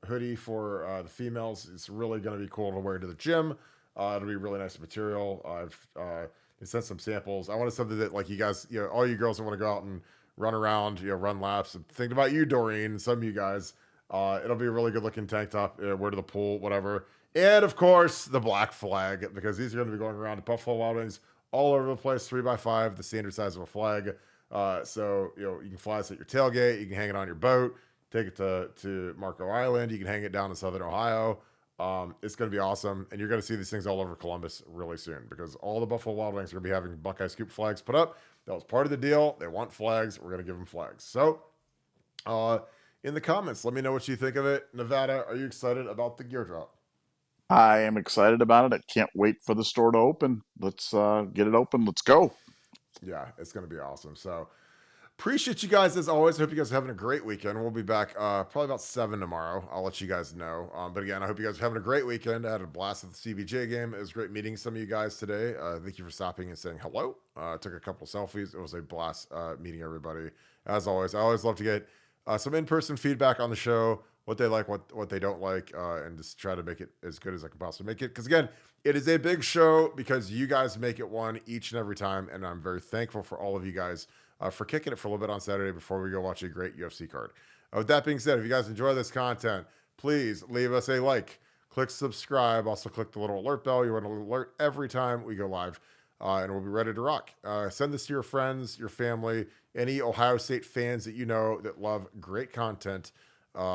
hoodie for the females. It's really going to be cool to wear to the gym. It'll be really nice material. I've sent some samples. I wanted something that, like, you guys, you know, all you girls that want to go out and run around, you know, run laps. I'm thinking about you, Doreen, and some of you guys. It'll be a really good looking tank top. Wear to the pool, whatever. And of course, the black flag, because these are going to be going around to Buffalo Wild Wings all over the place, 3x5, the standard size of a flag. So, you know, you can fly this at your tailgate, you can hang it on your boat, take it to Marco Island, you can hang it down in Southern Ohio. It's going to be awesome. And you're going to see these things all over Columbus really soon because all the Buffalo Wild Wings are going to be having Buckeye Scoop flags put up. That was part of the deal. They want flags. We're going to give them flags. So, in the comments, let me know what you think of it. Nevada, are you excited about the gear drop? I am excited about it. I can't wait for the store to open. Let's get it open. Let's go. Yeah, it's going to be awesome. So, appreciate you guys as always. I hope you guys are having a great weekend. We'll be back probably about 7 tomorrow. I'll let you guys know. But again, I hope you guys are having a great weekend. I had a blast at the CBJ game. It was great meeting some of you guys today. Thank you for stopping and saying hello. Took a couple selfies. It was a blast meeting everybody. As always, I always love to get some in-person feedback on the show, what they like, what they don't like, and just try to make it as good as I can possibly make it. Because again, it is a big show because you guys make it one each and every time, and I'm very thankful for all of you guys for kicking it for a little bit on Saturday before we go watch a great UFC card. With that being said, if you guys enjoy this content, please leave us a like, click subscribe, also click the little alert bell. You want to alert every time we go live, and we'll be ready to rock. Send this to your friends, your family, any Ohio State fans that you know that love great content.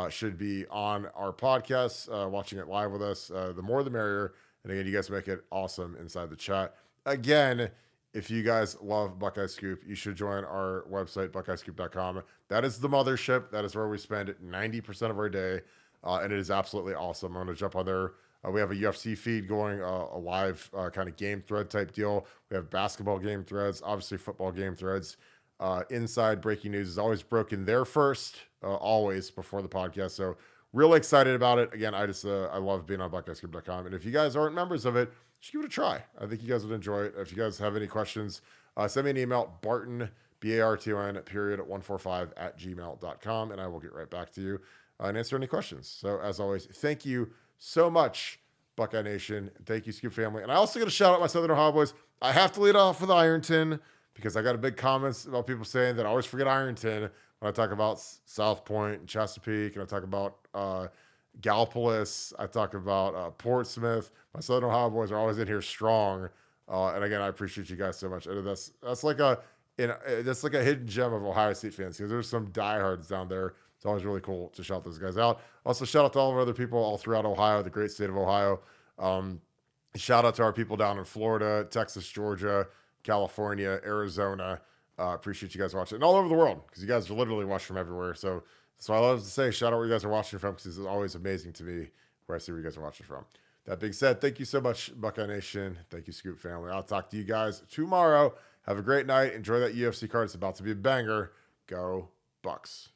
Should be on our podcast, watching it live with us. The more the merrier. And again, you guys make it awesome inside the chat. Again, if you guys love Buckeye Scoop, you should join our website, buckeyescoop.com. That is the mothership. That is where we spend 90% of our day. And it is absolutely awesome. I'm going to jump on there. We have a UFC feed going, a live kind of game thread type deal. We have basketball game threads, obviously football game threads. Inside breaking news is always broken there first, always before the podcast. So really excited about it. Again, I love being on buckeyescoop.com. And if you guys aren't members of it, just give it a try. I think you guys would enjoy it. If you guys have any questions, send me an email, Barton, BARTON, period, 145 at gmail.com. And I will get right back to you and answer any questions. So as always, thank you so much, Buckeye Nation. Thank you, Scoop family. And I also got to shout out my Southern Ohio boys. I have to lead off with Ironton, because I got a big comments about people saying that I always forget Ironton when I talk about South Point and Chesapeake, and I talk about Gallipolis, I talk about Portsmouth. My Southern Ohio boys are always in here strong, and again, I appreciate you guys so much. And that's like a hidden gem of Ohio State fans, because there's some diehards down there. It's always really cool to shout those guys out. Also, shout out to all of our other people all throughout Ohio, the great state of Ohio. Shout out to our people down in Florida, Texas, Georgia, California, Arizona. Appreciate you guys watching, and all over the world, because you guys are literally watching from everywhere. So that's why I love to say, shout out where you guys are watching from, because it's always amazing to me where I see where you guys are watching from. That being said, thank you so much, Buckeye Nation. Thank you, Scoop family. I'll talk to you guys tomorrow. Have a great night. Enjoy that UFC card. It's about to be a banger. Go Bucks.